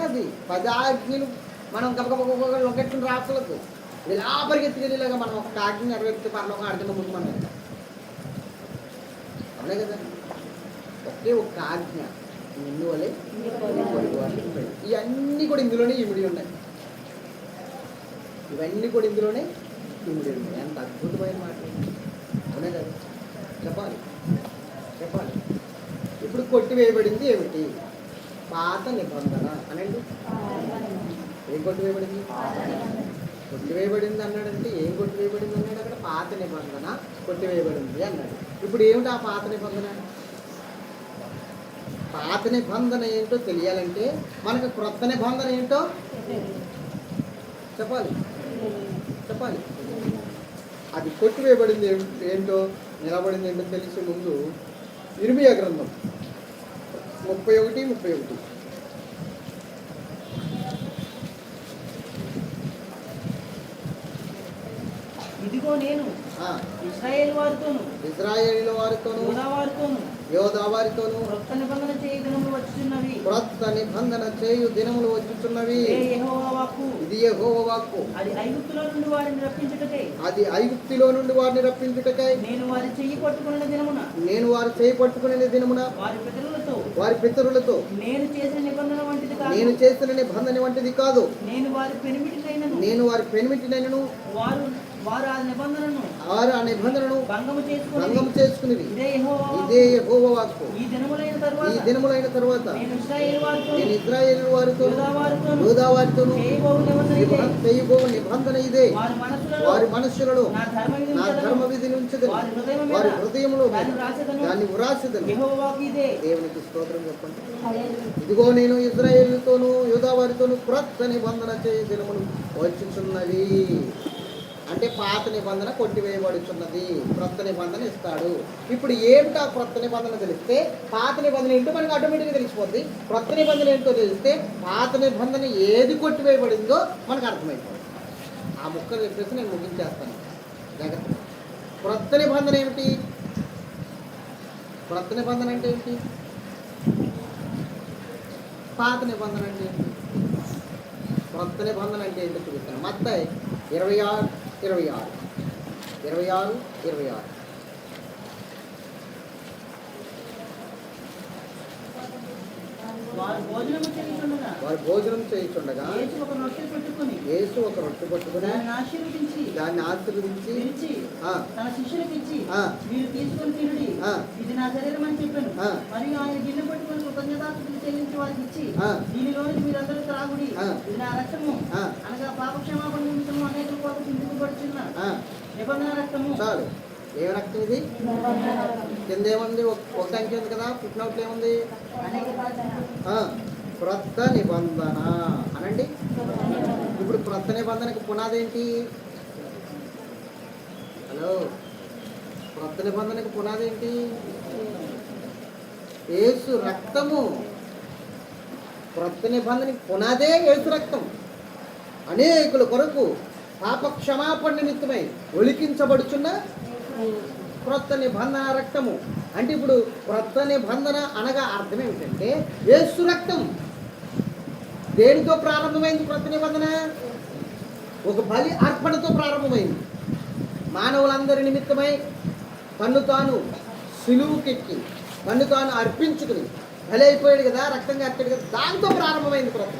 అది 10 ఆజ్ఞలు మనం గబగబ లొకెట్టుకుని రాసలేదు. ఇలా పరిగెత్తుకెళ్ళేలాగా మనం ఒక ఆజ్ఞ నెరవేర్చే పర్లోక ఆజ్ఞ ముందు మనం. అవునే కదా? ఒకే ఒక ఆజ్ఞ, నిన్ను వలె ఇవన్నీ కూడా ఇందులోనే ఇమిడి ఉన్నాయి. ఇవన్నీ కూడా ఇందులోనే ఇమిడి ఉన్నాయి. ఎంత అద్భుతమైన మాట. అవునే కదా? చెప్పాలి. ఇప్పుడు కొట్టివేయబడింది ఏమిటి? పాత నిబంధన అనండి. ఏం కొట్టివేయబడింది? కొట్టివేయబడింది అన్నాడంటే ఏం కొట్టివేయబడింది అన్నాడు అక్కడ? పాత నిబంధన కొట్టివేయబడింది అన్నాడు. ఇప్పుడు ఏమిటి ఆ పాత నిబంధన? పాత నిబంధన ఏంటో తెలియాలంటే మనకు క్రొత్త నిబంధన ఏంటో చెప్పాలి. అది కొట్టివేయబడింది ఏంటో, నిలబడింది ఏంటో తెలిసే ముందు ఇర్మియా గ్రంథం 31:31. ఇదిగో నేను ఇశ్రాయేలు వారితోను యోధా వారితోను క్రొత్త నిబంధన చేయు దినములు వచ్చుచున్నవి. ఇది యెహోవా వాక్కు. అది ఐగుప్తులో నుండి వారిని రప్పించుటకై నేను వారి చెయ్యి పట్టుకునే దినమున వారి పితరులతో నేను చేసిన నిబంధన వంటిది కాదు. నేను వారి పెనిమిటినైనను వారు ఆ నిబంధనను భంగము చేసుకునేది. ఇదే యెహోవా వాక్కు. ఈ దినములైన తరువాత నేను ఇశ్రాయేలు వారితో యూదా వారితోను చేయబోవు నిబంధన ఇదే. వారి మనస్సులలో నా ధర్మ విధిని ఉంచదని వారి హృదయంలో దాన్ని వ్రాసెదను. దేవునికి స్తోత్రం చెప్పండి. ఇదిగో నేను ఇశ్రాయేలుతోను యూదా వారితోను క్రొత్త నిబంధన చేయ దినములు వచ్చుచున్నవి. అంటే పాత నిబంధన కొట్టివేయబడుచున్నది, క్రొత్త నిబంధన ఇస్తాడు. ఇప్పుడు ఏమిటా క్రొత్త నిబంధన తెలిస్తే పాత నిబంధన ఏంటో మనకు ఆటోమేటిక్గా తెలిసిపోద్ది. క్రొత్త నిబంధన ఏంటో తెలిస్తే పాత నిబంధన ఏది కొట్టివేయబడిందో మనకు అర్థమైపోతుంది. ఆ ముక్కలు చెప్పేసి నేను ముగించేస్తాను జాగ్రత్త. క్రొత్త నిబంధన ఏమిటి? క్రొత్త నిబంధన అంటే ఏంటి? పాత నిబంధన అంటే ఏంటి? క్రొత్త నిబంధన అంటే ఏంటో చూపిస్తాను. మత్తయి 26. వారు భోజనం చేయుచుండగా యేసు ఒక రొట్టె పట్టుకుని దాన్ని ఆశీర్వదించి తన శిష్యులకు ఇచ్చి మీరు తీసుకొని తినండి, ఇది నా శరీరం అని చెప్పాను. మరియు ఆయన గిన్నె పట్టుకొని కృతజ్ఞతాస్తుతులు చెల్లించి వారికి ఇచ్చి దీనిలోని మీరందరూ త్రాగుడి, ఇది నా రక్తము, అనగా పాప క్షమాపణ నిమిత్తము అనేకుల కోసం చిందింపబడుచున్న నిబంధన రక్తము. చాలు. ఏ రక్తం ఇది? కింద ఏముంది? ఒక సంఖ్య ఉంది కదా, పుట్టినట్లు ఏముంది? క్రొత్త నిబంధన అనండి. ఇప్పుడు క్రొత్త నిబంధనకి పునాది ఏంటి? హలో, క్రొత్త నిబంధనకి పునాది ఏంటి? యేసు రక్తము. క్రొత్త నిబంధనకి పునాదే యేసు రక్తం. అనేకుల కొరకు పాప క్షమాపణ నిమిత్తమై ఒలికించబడుచున్న క్రొత్త నిబంధన రక్తము. అంటే ఇప్పుడు క్రొత్త నిబంధన అనగా అర్థం ఏమిటంటే యేసు రక్తం. దేనితో ప్రారంభమైంది క్రొత్త నిబంధన? ఒక బలి అర్పణతో ప్రారంభమైంది. మానవులందరి నిమిత్తమై తన్ను తాను సిలువుకెక్కి తన్ను తాను అర్పించుకుని బలి అయిపోయాడు కదా, రక్తం కార్చాడు కదా, దాంతో ప్రారంభమైంది క్రొత్త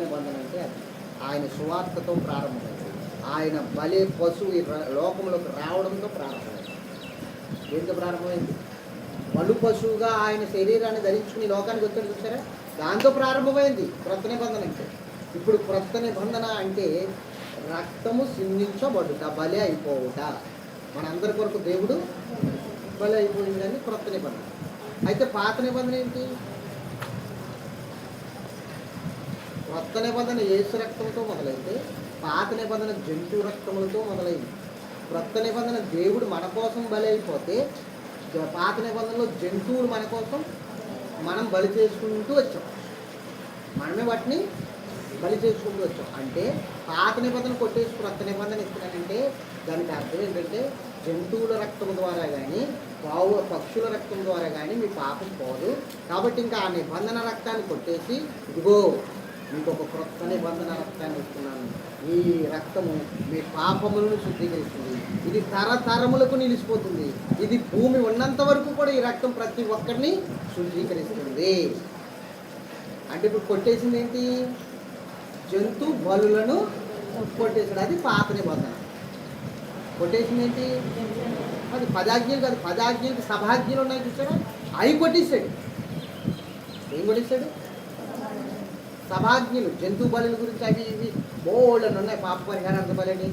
నిబంధన. అంటే ఆయన సువార్తతో ప్రారంభమైంది. ఆయన బలి పశువు లోకంలోకి రావడంతో ప్రారంభమైంది. దేంతో ప్రారంభమైంది? బలు పశువుగా ఆయన శరీరాన్ని ధరించుకుని లోకానికి వచ్చాడు చూసారా, దాంతో ప్రారంభమైంది క్రొత్త నిబంధన. అంటే ఇప్పుడు క్రొత్త నిబంధన అంటే రక్తము సిందించబడుట, బలి అయిపోవుట. మనందరి కొరకు దేవుడు బలి అయిపోయిందని క్రొత్త నిబంధన. అయితే పాత నిబంధన ఏంటి? క్రొత్త నిబంధన యేసు రక్తంతో మొదలైతే పాత నిబంధన జంతు రక్తములతో మొదలైంది. క్రొత్త నిబంధన దేవుడు మన కోసం బలి అయిపోతే పాత నిబంధనలో జంతువులు మన కోసం మనం బలి చేసుకుంటూ వచ్చాం. మనమే వాటిని బలి చేసుకుంటూ వచ్చాం. అంటే పాత నిబంధన కొట్టేసి క్రొత్త నిబంధన ఇస్తున్నానంటే దానికి అర్థం ఏంటంటే జంతువుల రక్తం ద్వారా కానీ పక్షుల రక్తం ద్వారా కానీ మీ పాపం పోదు. కాబట్టి ఇంకా ఆ నిబంధన రక్తాన్ని కొట్టేసి ఇదిగో మీకు ఒక క్రొత్త నిబంధన రక్తాన్ని ఇస్తున్నాను, ఈ రక్తము మీ పాపములను శుద్ధీకరిస్తుంది, ఇది తరతరములకు నిలిచిపోతుంది, ఇది భూమి ఉన్నంత వరకు కూడా ఈ రక్తం ప్రతి ఒక్కరిని శుద్ధీకరిస్తుంది. అంటే ఇప్పుడు కొట్టేసింది ఏంటి? జంతు బలులను కొట్టేసాడు. అది పాత నిబంధన. కొట్టేసింది ఏంటి? అది 10 ఆజ్ఞలు కాదు, 10 ఆజ్ఞలకి సభాజ్ఞలు ఉన్నాయి చూసారా, అవి కొట్టేశాడు. ఏం కొట్టేశాడు? సభాజ్ఞలు, జంతు బలుల గురించి అవి ఇవి బోల్డ్ ఉన్నాయి. పాప పరిహారార్థ బలని,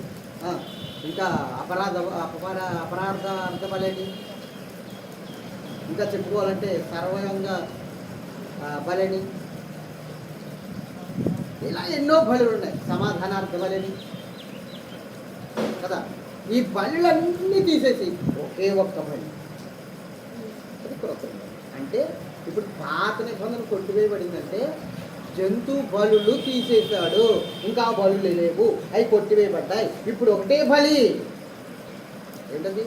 ఇంకా అపరాధార్థ బలని, ఇంకా చెప్పుకోవాలంటే సర్వంగ బలని, ఇలా ఎన్నో బలులు ఉన్నాయి. సమాధానార్థ బలని కదా. ఈ బలులన్నీ తీసేసి ఒకే ఒక్క బలి, అది క్రొత్త నిబంధన. అంటే ఇప్పుడు పాత నిబంధన కొట్టివేయబడిందంటే జంతు బలులు తీసేశాడు, ఇంకా బలులు లేవు, అవి కొట్టివేయబడ్డాయి. ఇప్పుడు ఒకటే బలి. ఏంటది?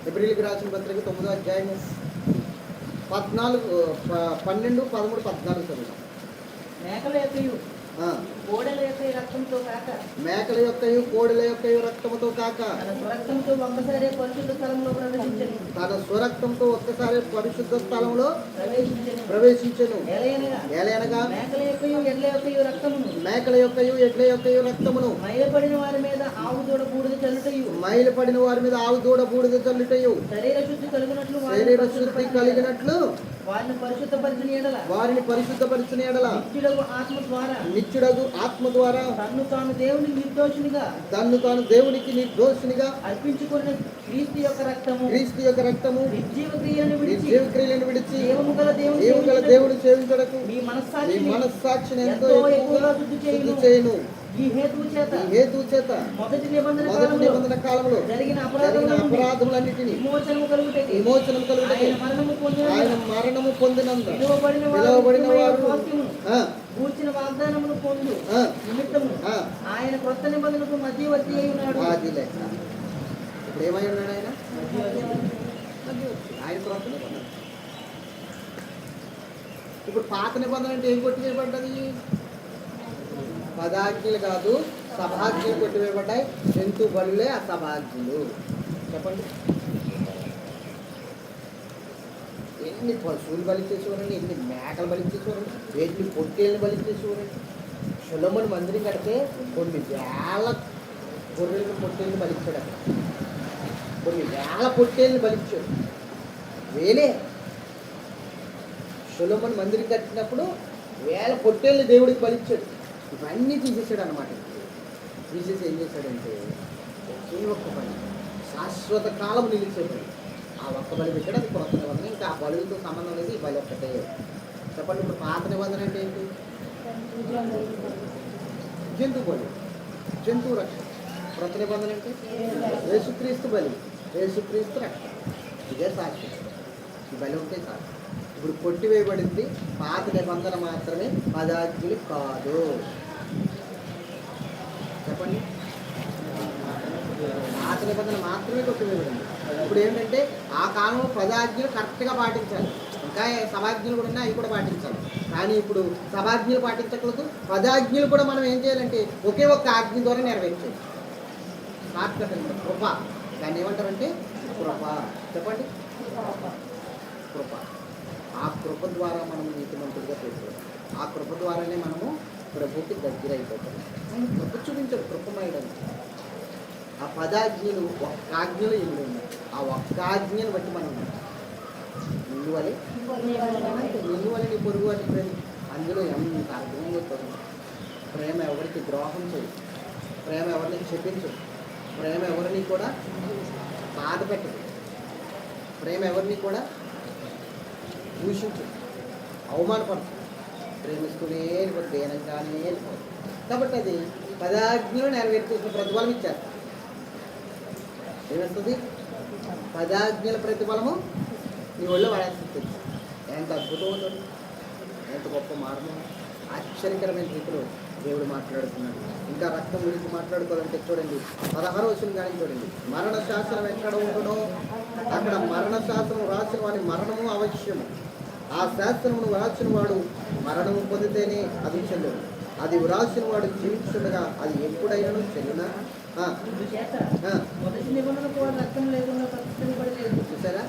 ఎబ్రిల్కి రాసిన పత్రిక 9వ అధ్యాయము 12, 13, 14 చదువు. మేకల యొక్కయు కోడెల యొక్క రక్తంతో కాక, మేకల యొక్కయు కోడెల యొక్కయు రక్తముతో కాక, తన స్వరక్తంతో ఒక్కసారి పరిశుద్ధ స్థలంలో ప్రవేశించను. తన స్వరక్తంతో ఒక్కసారి పరిశుద్ధ స్థలంలో ప్రవేశించెను. ఏలయనగా మేకల యొక్కయు ఎడ్ల యొక్కయు రక్తమును, మేకల యొక్కయు ఎడ్ల యొక్కయు రక్తమును, మైలపడిన వారి మీద ఆవు దూడ బూడిద చల్లుటయు, మైలపడిన వారి మీద ఆవు దూడ బూడిద చల్లుటయు, శరీర శుద్ధి కలిగినట్లు వారిని పరిశుద్ధపరిచిన ఎడల నిత్యుడగు ఆత్మ ద్వారా తన్ను తాను దేవునికి నిర్దోషినిగా అర్పించుకున్న క్రీస్తు యొక్క రక్తము నిర్జీవ క్రియలను విడిచి దేవుని దేవుని సేవించడకు మీ మనస్సాక్షిని ఎంతో ఎక్కువగా శుద్ధి చేయును. ఈ హేతువు చేత మొదటి నిబంధన కాలంలో జరిగిన అపరాధములన్నిటినీ విమోచనము కలుగుటకు ఆయన మరణము పొందినందు పిలువబడిన వారు కూర్చిన వాగ్దానమును పొందు నిమిత్తము ఆయన క్రొత్త నిబంధనకు మధ్యవర్తి అయి ఉన్నాడు. ఇప్పుడు ఏమై ఉన్నాడు ఆయన? ఆయన క్రొత్త నిబంధన. ఇప్పుడు పాత నిబంధన అంటే ఏం కొట్టివేయబడ్డది? పదాజ్ఞలు కాదు, సభాజ్ఞలు కొట్టివేయబడ్డాయి. జంతు బలులే ఆ సభాజ్ఞలు. చెప్పండి, ఎన్ని పశువులు బలి చేసేవారండి, ఎన్ని మేకలు బలి చేసేవారండి, ఎన్ని పొట్టేళ్ళని బలి చేసేవారండి. సొలొమోను మందిరం కడితే కొన్ని వేల గొర్రెలను పొట్టేళ్ళని బలిచ్చాడు. అక్కడ కొన్ని వేల పొట్టేళ్ళని బలిచ్చాడు. వేలే. సొలొమోను మందిరం కట్టినప్పుడు వేల పొట్టేళ్ళని దేవుడికి బలిచ్చాడు. ఇవన్నీ తీసేసాడు అనమాట. తీసేసి ఏం చేశాడంటే ఒకే ఒక్క బలి, శాశ్వత కాలం నిలిచే బలి, ఆ ఒక్క బలి పెట్టాడు. అది కొత్త నిబంధన. ఇంకా ఆ బలులతో సంబంధం లేదు, ఈ బలి ఒక్కటే. చెప్పండి, ఇప్పుడు పాత నిబంధన అంటే ఏంటి? జంతు బలి, జంతువు రక్షణ. కొత్త నిబంధన అంటే యేసుక్రీస్తు బలి, యేసుక్రీస్తు రక్షణ. ఇదే సాక్షి. ఈ బలి ఉంటే సాక్షి. ఇప్పుడు కొట్టివేయబడింది పాత నిబంధన మాత్రమే, పదాజ్ఞలు కాదు. చెప్పండి, పాత నిబంధన మాత్రమే కొట్టివేయబడింది. ఇప్పుడు ఏంటంటే ఆ కాలంలో పదాజ్ఞలు కరెక్ట్గా పాటించాలి. ఇంకా సభాజ్ఞలు కూడా ఉన్నాయి, అవి కూడా పాటించాలి. కానీ ఇప్పుడు సభాజ్ఞలు పాటించకూడదు, పదాజ్ఞలు కూడా మనం ఏం చేయాలంటే ఒకే ఒక్క ఆజ్ఞ ద్వారా నెరవేర్చాలి. షార్ట్కట్ అనమాట, కృప. దాన్ని ఏమంటారంటే కృప. చెప్పండి, కృప. ఆ కృప ద్వారా మనం నీతిమంతుడిగా చేసుకోవాలి. ఆ కృప ద్వారానే మనము ప్రభుకి దగ్గర అయిపోతాం. మనం కృప చూపించాడు, కృపమయడం. ఆ పదాజ్ఞలు ఒక్క ఆజ్ఞలో ఎన్ని ఉన్నాయి, ఆ ఒక్క ఆజ్ఞను బట్టి మనం నిన్నువలే నీ పొరుగు అని ప్రేమ. అందులో ఎంత అర్థం చెప్తారు. ప్రేమ ఎవరికి ద్రోహం చేయదు, ప్రేమ ఎవరిని చెప్పించదు, ప్రేమ ఎవరిని కూడా బాధ పెట్టదు, ప్రేమ ఎవరిని కూడా దూషించదు, అవమానపడదు. ప్రేమిస్తూనే దేనంగానే వెళ్ళిపోదు. కాబట్టి అది పదాజ్ఞలు నెరవేర్చేసిన ప్రతిఫలం ఇచ్చారు. ఏమొస్తుంది? పదాజ్ఞల ప్రతిఫలము నీ ఒళ్ళు వాడేస్తుంది. ఎంత అద్భుతం అవుతుంది, ఎంత గొప్ప మార్గం, ఆశ్చర్యకరమైన రీతిలో దేవుడు మాట్లాడుతున్నాడు. ఇంకా రక్తం గురించి మాట్లాడుకోవాలంటే చూడండి, 16వ వచనం కానీ చూడండి. మరణ శాసనం ఎక్కడ ఉంటుందో అక్కడ మరణ శాసనం రాసిన వాడి మరణము అవశ్యము. ఆ శాసనమును వ్రాసిన వాడు మరణము పొందితేనే అది చెల్లదు. అది వ్రాసిన వాడు జీవించుండగా అది ఎప్పుడైనా చెల్లునా? చూసారా,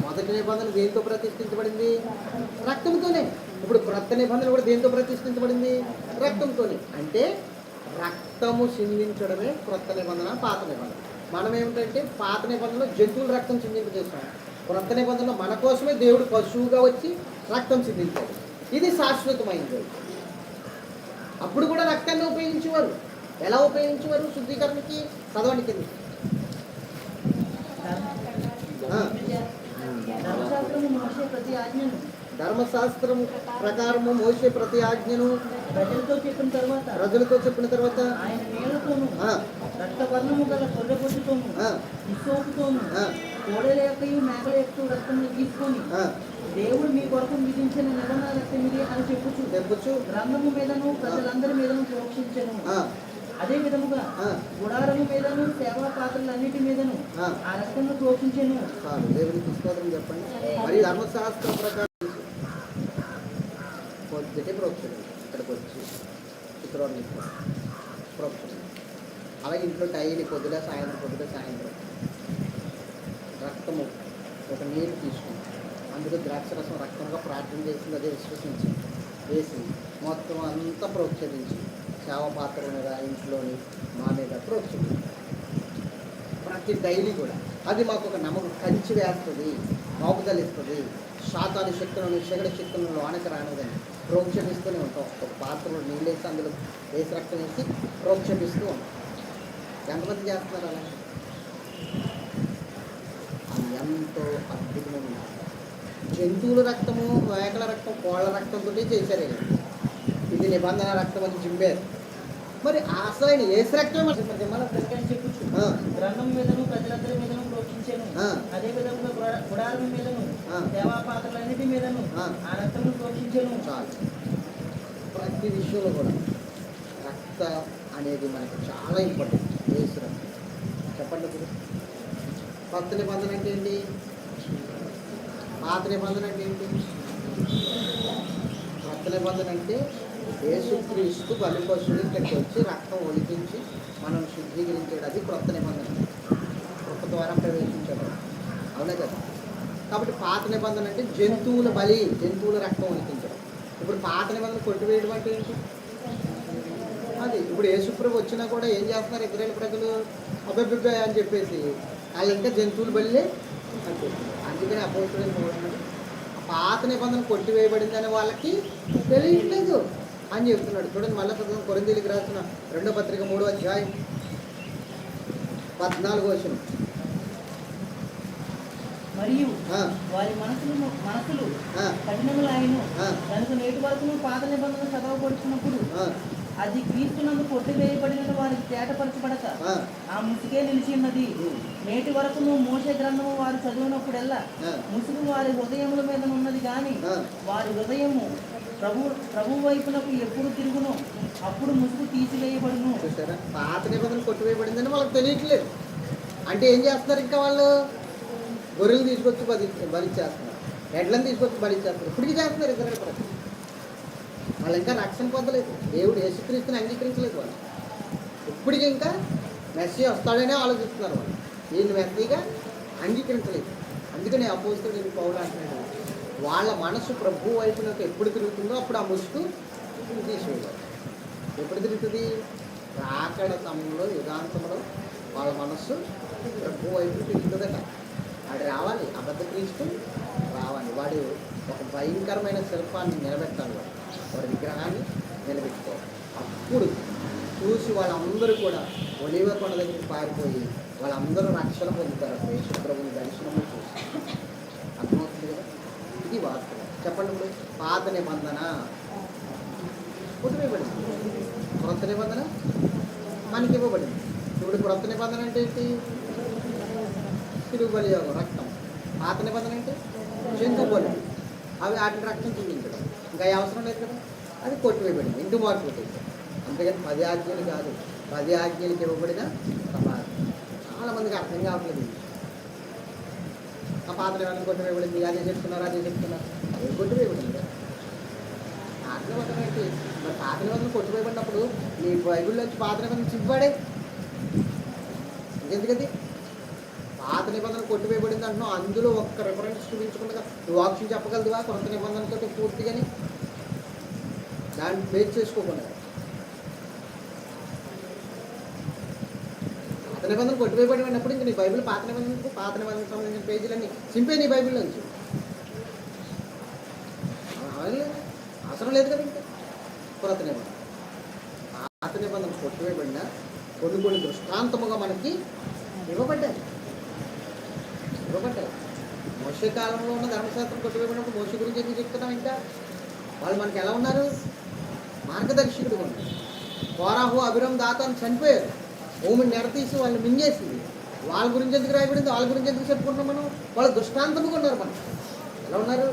మొదటి నిబంధన దేంతో ప్రతిష్ఠించబడింది? రక్తంతోనే. ఇప్పుడు క్రొత్త నిబంధన కూడా దేంతో ప్రతిష్ఠించబడింది? రక్తంతోనే. అంటే రక్తము చిందించడమే క్రొత్త నిబంధన, పాత నిబంధన. మనం ఏమిటంటే పాత నిబంధనలో జంతువుల రక్తం చిందింపజేస్తాం. క్రొత్త నిబంధనలో మన కోసమే దేవుడు పశువుగా వచ్చి రక్తం చిందించాడు. ఇది శాశ్వతమైనది. అప్పుడు కూడా రక్తాన్ని ఉపయోగించేవారు. ఎలా ఉపయోగించేవారు శుద్ధీకరణకి? చదవండి కింద. ధర్మశాస్త్రము మోసే ప్రతి ఆజ్ఞను, ధర్మశాస్త్రం ప్రకారము మోసే ప్రతి ఆజ్ఞను ప్రజలతో చెప్పిన తర్వాత ఆయన నీళ్లతోను రక్తవర్ణము గల గొర్రెపొట్టుతోను హిస్సోపుతోను కోడెల యొక్కయు మేకల యొక్క రక్తమును తీసుకొని దేవుడు మీ కొరకు విధించిన నిబంధన రక్తం ఇది అని చెప్పుచు గ్రంథము మీదను ప్రజలందరి మీదను ప్రోక్షించను. అదే విధముగా గుడారము మీదను సేవా పాత్రలన్నిటి మీదను ఆ రక్తమును ప్రోక్షించను. దేవునికి స్తోత్రం చెప్పండి. మరి ధర్మశాస్త్రం ప్రకారం పొద్దుటే ప్రోక్షణ, ఇక్కడికి వచ్చి శుక్రవారం ప్రోక్షణ. అలాగే ఇంట్లో డైలీ పొద్దున సాయంత్రం రక్తము ఒక నీరు తీసుకుని అందులో ద్రాక్షరసం రక్తంగా ప్రార్థన చేసింది. అదే విశ్వసించి వేసి మొత్తం అంతా ప్రోక్షించి సేవ పాత్ర మీద ఇంట్లోని మా మీద ప్రోక్షించి ప్రతి డైలీ కూడా అది మాకు ఒక నమ్మకం కంచి వేస్తుంది, మోపుదలిస్తుంది. శాతాలు శక్తులను శగడ శక్తులను లోనకి రానిదని ప్రోక్షపిస్తూనే ఉంటాం. ఒక పాత్రలో నీళ్ళు వేసి అందులో వేసి రక్తం వేసి ప్రోక్షపిస్తూ ఉంటాం. ఎంతమంది చేస్తున్నారు అలా? అది ఎంతో అద్భుతమైన జంతువుల రక్తము, మేకల రక్తం, కోళ్ళ రక్తంతో చేశారు. ఇది నిబంధన రక్తం అని చింపారు. మరి అసలైన ఏసు రక్తం చెప్పుచు గ్రంథం మీదను ప్రజలందరి మీదను ప్రోక్షించాను. అదే విధంగా గుడారం మీదను సేవా పాత్రలన్నిటి మీదను ఆ రక్తము ప్రోక్షించాను. చాలు. ప్రతి విషయంలో కూడా రక్తం అనేది మనకి చాలా ఇంపార్టెంట్. ఏసు రక్తం చెప్పండి. కొత్త నిబంధన అంటే ఏంటి? పాత నిబంధన అంటే ఏంటి? కొత్త నిబంధన అంటే యేసుక్రీస్తు బలి పశువులు ఇక్కడికి వచ్చి రక్తం ఒలికించి మనం శుద్ధీకరించాడు. అది కొత్త నిబంధన. కృప ద్వారా ప్రవేశించాడు. అవునా కదా? కాబట్టి పాత నిబంధన అంటే జంతువుల బలి, జంతువుల రక్తం ఒలికించడం. ఇప్పుడు పాత నిబంధన కొట్టివేయడం అంటే ఏంటి? అది ఇప్పుడు యేసుప్రభు వచ్చినా కూడా ఏం చేస్తున్నారు ఇజ్రాయేల్ ప్రజలు? అబ్బెబ్బెబ్బే అని చెప్పేసి వాళ్ళు ఇంకా జంతువులు బలిలే అంటే. అందుకని అపోస్తులైన పౌలు పాత నిబంధన కొట్టివేయబడిందని వాళ్ళకి తెలియట్లేదు అని చెప్తున్నాడు. చూడండి మళ్ళీ కొరింథీయులకు రాసిన 2వ పత్రిక 3వ అధ్యాయం 14వ వచనం. మరియు వారి మనసులు కఠినములైను కనుక నేటి వరకు పాత నిబంధన చదవబడుతున్నప్పుడు అది క్రీస్తునందు కొట్టివేయబడిన వారికి తేటపరచబడక ఆ ముసుగే నిలిచి ఉన్నది. నేటి వరకు మోసే గ్రంథము వారు చదివినప్పుడెల్లా ముసుగు వారి హృదయముల మీద ఉన్నది కానీ వారి హృదయము ప్రభు వైపునకు ఎప్పుడు తిరుగును అప్పుడు ముసుగు తీసివేయబడును. చూసారా? పాత నిబంధన కొట్టివేయబడిందని వాళ్ళకి తెలియట్లేదు. అంటే ఏం చేస్తున్నారు? ఇంకా వాళ్ళు గొర్రెలు తీసుకొచ్చి బలిచ్చేస్తున్నారు, ఎడ్లను తీసుకొచ్చి బలిచ్చేస్తున్నారు. ఇప్పటికీ చేస్తున్నారు ఇజ్రాయేల్ ప్రజలు. వాళ్ళు ఇంకా రక్షణ పొందలేదు. దేవుడు యేసుక్రీస్తుని అంగీకరించలేదు. వాళ్ళు ఇప్పటికీ ఇంకా మెస్సీ వస్తాడనే ఆలోచిస్తున్నారు. వాళ్ళు వీళ్ళు మెస్సీగా అంగీకరించలేదు. అందుకని అపోస్తలుడైన పౌలు అంటున్నాడు, వాళ్ళ మనసు ప్రభు వైపునకు ఎప్పుడు తిరుగుతుందో అప్పుడు ఆ ముసుగు తీసివేయాలి. ఎప్పుడు తిరుగుతుంది? రాకడ సమయంలో, యుగాంతంలో వాళ్ళ మనస్సు ప్రభు వైపు తిరుగుతుందట. వాడు రావాలి, అబద్ధ క్రీస్తు రావాలి. వాడు ఒక భయంకరమైన శిల్పాన్ని నిలబెట్టాలి. వాడి విగ్రహాన్ని నిలబెట్టుకోవాలి. అప్పుడు చూసి వాళ్ళందరూ కూడా ఒలివ కొండ దగ్గరికి పారిపోయి వాళ్ళందరూ రక్షణ పొందుతారు. యేసు ప్రభుని దర్శనము చూసి. అర్థమవుతుంది కదా? ఇది వాస్తవం. చెప్పండి. ఇప్పుడు పాత నిబంధన కొట్టివేయబడింది, క్రొత్త నిబంధన మనకి ఇవ్వబడింది. ఇప్పుడు క్రొత్త నిబంధన అంటే ఏంటి? సిలువ బలి రక్తం. పాత నిబంధన అంటే జంతువు బలి. అవి వాటిని రక్తం చూపించడం. ఇంకా అవసరం లేదు కదా, అది కొట్టివేయబడింది. ఇంటి మార్పు పెట్టేది. అంతేగాని 10 ఆజ్ఞలు కాదు. 10 ఆజ్ఞలకు ఇవ్వబడిన సమాధానం. చాలామందికి అర్థం కావట్లేదు. ఆ పాత నిబంధన కొట్టివేయబడింది, అదే చెప్తున్నారు. అదే కొట్టివేయబడింది కదా. పాత నిబంధన ఏంటి? మరి పాత నిబంధన కొట్టివేయబడినప్పుడు నీ బైబిల్లోంచి పాత నిబంధన చింపాడే ఎందుకది? పాత నిబంధన కొట్టివేయబడింది అంటున్నావు, అందులో ఒక్క రెఫరెన్స్ చూపించకుండా నువ్వు వాక్యం చెప్పగలదువా? కొత్త నిబంధనతో పూర్తిగాని దాన్ని బేస్ చేసుకోకుండా. పాత నిబంధన కొట్టివేయబడినప్పుడు ఇంక నీ బైబిల్ పాత నిబంధనకు సంబంధించిన పేజీలన్నీ చింపే నీ బైబిల్ నుంచి. అవసరం లేదు కదా ఇంకా కొత్త నిబంధన. పాత నిబంధన కొట్టివేయబడిన కొన్ని దృష్టాంతముగా మనకి ఇవ్వబడ్డాయి. మోషే కాలంలో ఉన్న ధర్మశాస్త్రం కొట్టివేయబడినప్పుడు మోషే గురించి ఎందుకు చెప్తున్నాం? ఇంకా వాళ్ళు మనకి ఎలా ఉన్నారు? మార్గదర్శకుడు ఉన్నారు. కోరాహు అభిరామ్ దాతాను చనిపోయారు, భూమిని నెరతీసి వాళ్ళు మింగేసింది. వాళ్ళ గురించి ఎందుకు రాయబడింది? వాళ్ళ గురించి ఎందుకు చెప్పుకుంటున్నాం మనం? వాళ్ళు దృష్టాంతముగా ఉన్నారు. మనం ఎలా ఉన్నారు?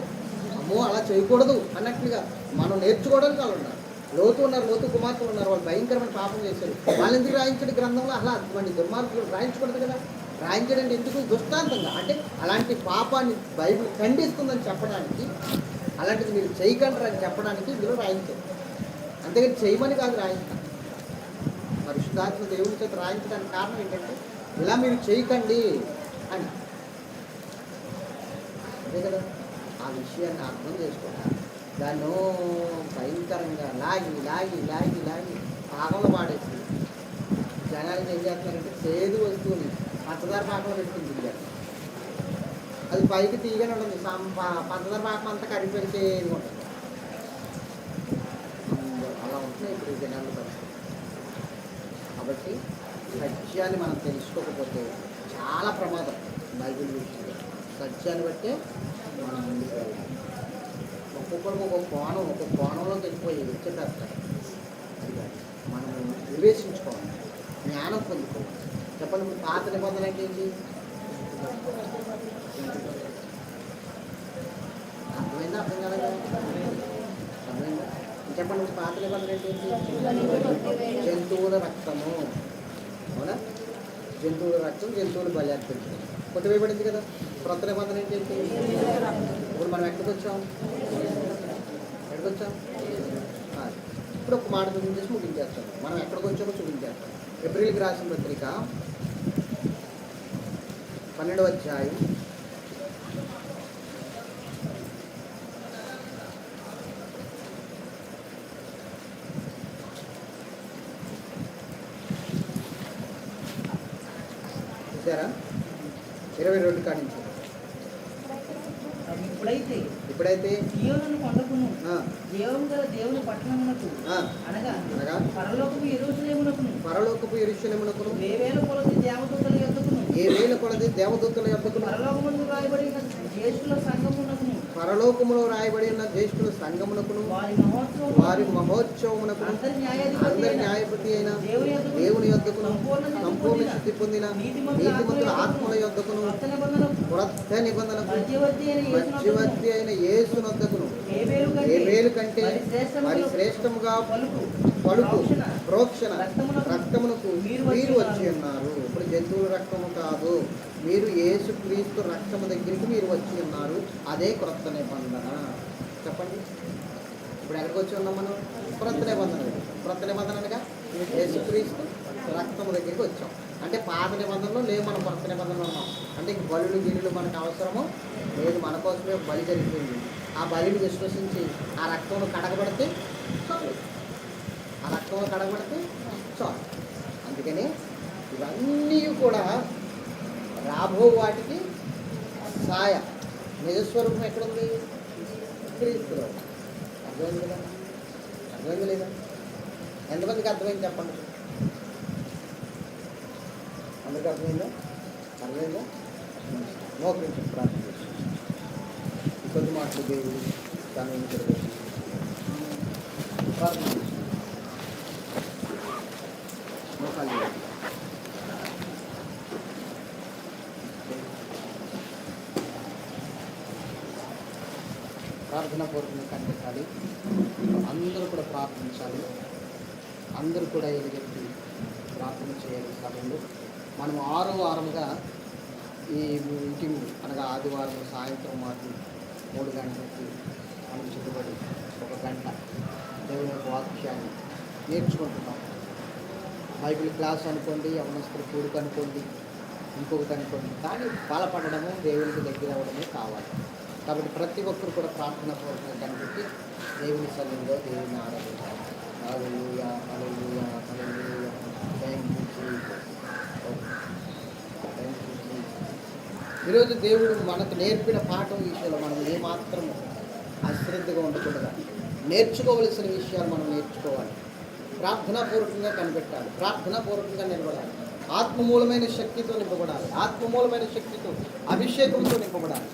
అమ్మో అలా చేయకూడదు అన్నట్లుగా మనం నేర్చుకోవడానికి వాళ్ళు ఉన్నారు. లోతు ఉన్నారు, లోతు కుమార్తెలు ఉన్నారు, వాళ్ళు భయంకరమైన పాపం చేశారు. వాళ్ళు ఎందుకు రాయించండి గ్రంథంలో? అలా అటువంటి దుర్మార్గులు రాయించకూడదు కదా. రాయించడానికి ఎందుకు? దృష్టాంతంగా, అంటే అలాంటి పాపాన్ని బైబిల్ ఖండిస్తుందని చెప్పడానికి, అలాంటిది మీరు చేయగలరు అని చెప్పడానికి ఇందులో రాయించారు. అంతేగాని చేయమని కాదు రాయించాలి. పరిశుద్ధాత్మ దేవుని చేత రాయించడానికి కారణం ఏంటంటే ఇలా మీరు చేయకండి అని. అదే కదా, ఆ విషయాన్ని అర్థం చేసుకోవాలి. దాన్ని భయంకరంగా లాగి పాకంలో పాడేసి జనానికి ఏం చేస్తున్నారంటే చేదు వస్తువుని పంచదార పాకంలో పెట్టుకుని తిరిగారు. అది పైకి తీయగానే ఉంటుంది, పంచదార పాకం అంతా కరిగిపోయి చేదు ఉంటుంది. అలా ఉంటున్నాయి ఇప్పుడు ఈ జనాల పరిస్థితి. కాబట్టి సత్యాన్ని మనం తెలుసుకోకపోతే చాలా ప్రమాదం. బైబిల్ విషయంలో సత్యాన్ని బట్టే మనం ముందుకు వెళ్ళాలి. ఒక్కొక్కరికి ఒక్కొక్క కోణంలో వెళ్ళిపోయి వచ్చేస్తారు. అది కాదు, మనం వివేచించుకోవాలి, జ్ఞానం పొందుకోవాలి. చెప్పండి, ఇప్పుడు పాత నిబంధన అంటే ఏంటి? అర్థమైందా? అర్థం కాలేదా? అర్థమైందా? చెప్పండి, ఇప్పుడు పాత నిబంధన అంటే ఏంటి? జంతువుల రక్తము. అవునా? జంతువుల రక్తం, జంతువులు బలి అర్పించడం కొట్టివేయబడింది కదా. క్రొత్త నిబంధన ఏంటి? ఇప్పుడు మనం ఎక్కడికి వచ్చాం? ఇప్పుడు ఒక మాట చూపించేసి ముగించేస్తాం. మనం ఎక్కడికి వచ్చామో చూపించేస్తాం. ఏప్రిల్కి రాసిన పత్రిక 12వ అధ్యాయం 22 కాడి నుంచి. ఇప్పుడైతే జీవమును కొండకును జీవము గల దేవుని పట్టణమునకు అనగా పరలోకపు యెరూషలేమునకును వేవేల కొలది దేవదూతల యొద్దకును పరలోకములో రాయబడి ఉన్న జ్యేష్ఠుల సంఘమునకును వారి మహోత్సవమునకును అందరి న్యాయపతి అయిన దేవుని యొద్దకును సంపూర్ణ శక్తి పొందిన నీతిమంతుల ఆత్మల యొద్దకును క్రొత్త నిబంధనకు మధ్యవర్తి అయిన యేసునొద్దకును హేబేలు కంటే మరి శ్రేష్టముగా పలుకు ప్రోక్షణ రక్తమునకు మీరు వచ్చి ఉన్నారు. ఇప్పుడు జంతువుల రక్తము కాదు, మీరు యేసుక్రీస్తు రక్తము దగ్గరికి మీరు వచ్చి ఉన్నారు. అదే క్రొత్త నిబంధన. చెప్పండి, ఇప్పుడు ఎక్కడికి వచ్చి ఉన్నాం మనం? క్రొత్త నిబంధన. క్రొత్త నిబంధనగా యేసుక్రీస్తు రక్తము దగ్గరికి వచ్చాం. అంటే పాత నిబంధనలో లేవు, మనం క్రొత్త నిబంధనలో ఉన్నాం. అంటే ఇంక బలులు గిలులు మనకు అవసరము లేదు. మన కోసమే బలి జరిగిపోయింది. ఆ బలిని విశ్వసించి ఆ రక్తంలో కడగబడితే చాలు. చాలు. అందుకని ఇవన్నీ కూడా రాబో వాటికి సాయ. నిజస్వరూపం ఎక్కడుంది? క్రీస్తులో. అర్థమైంది కదా? అర్థమైంది లేదా? ఎంతమందికి అర్థమైంది చెప్పండి? అందరికీ అర్థమైందా? మోకరించి ప్రార్థన చేసి కొద్ది మాటలు దేవుడు తను ప్రార్థన చేసి మోకాలు ప్రార్థన పూర్వకంగా కనిపించాలి. అందరూ కూడా ప్రార్థించాలి. అందరూ కూడా ఎదురెత్తి ప్రార్థన చేయాలి. సమయంలో మనం 6వ వారముగా ఈ మీటింగ్ అనగా ఆదివారం సాయంత్రం మాకు 3 గంటలకి మనం చుట్టుబడి 1 గంట దేవుని యొక్క వాక్యాన్ని నేర్చుకుంటున్నాం. బైబిల్ క్లాస్ అనుకోండి, యవనస్తుల కూడుక అనుకోండి, ఇంకొకటి అనుకోండి, కానీ బలపడడము, దేవునికి దగ్గర అవ్వడమే కావాలి. కాబట్టి ప్రతి ఒక్కరు కూడా ప్రార్థన పూర్వకంగా కనిపెట్టి దేవుని సన్నిధిలో దేవుని ఆరాధించాలి. హల్లెలూయా, హల్లెలూయా, హల్లెలూయా. Thank you Jesus. ఈరోజు దేవుడు మనకు నేర్పిన పాఠం విషయంలో మనం ఏమాత్రం అశ్రద్ధగా ఉండకూడదు. నేర్చుకోవలసిన విషయాలు మనం నేర్చుకోవాలి. ప్రార్థనాపూర్వకంగా కనిపెట్టాలి, ప్రార్థనాపూర్వకంగా నిలబడాలి, ఆత్మమూలమైన శక్తితో నింపబడాలి, ఆత్మమూలమైన శక్తితో అభిషేకంతో నింపబడాలి.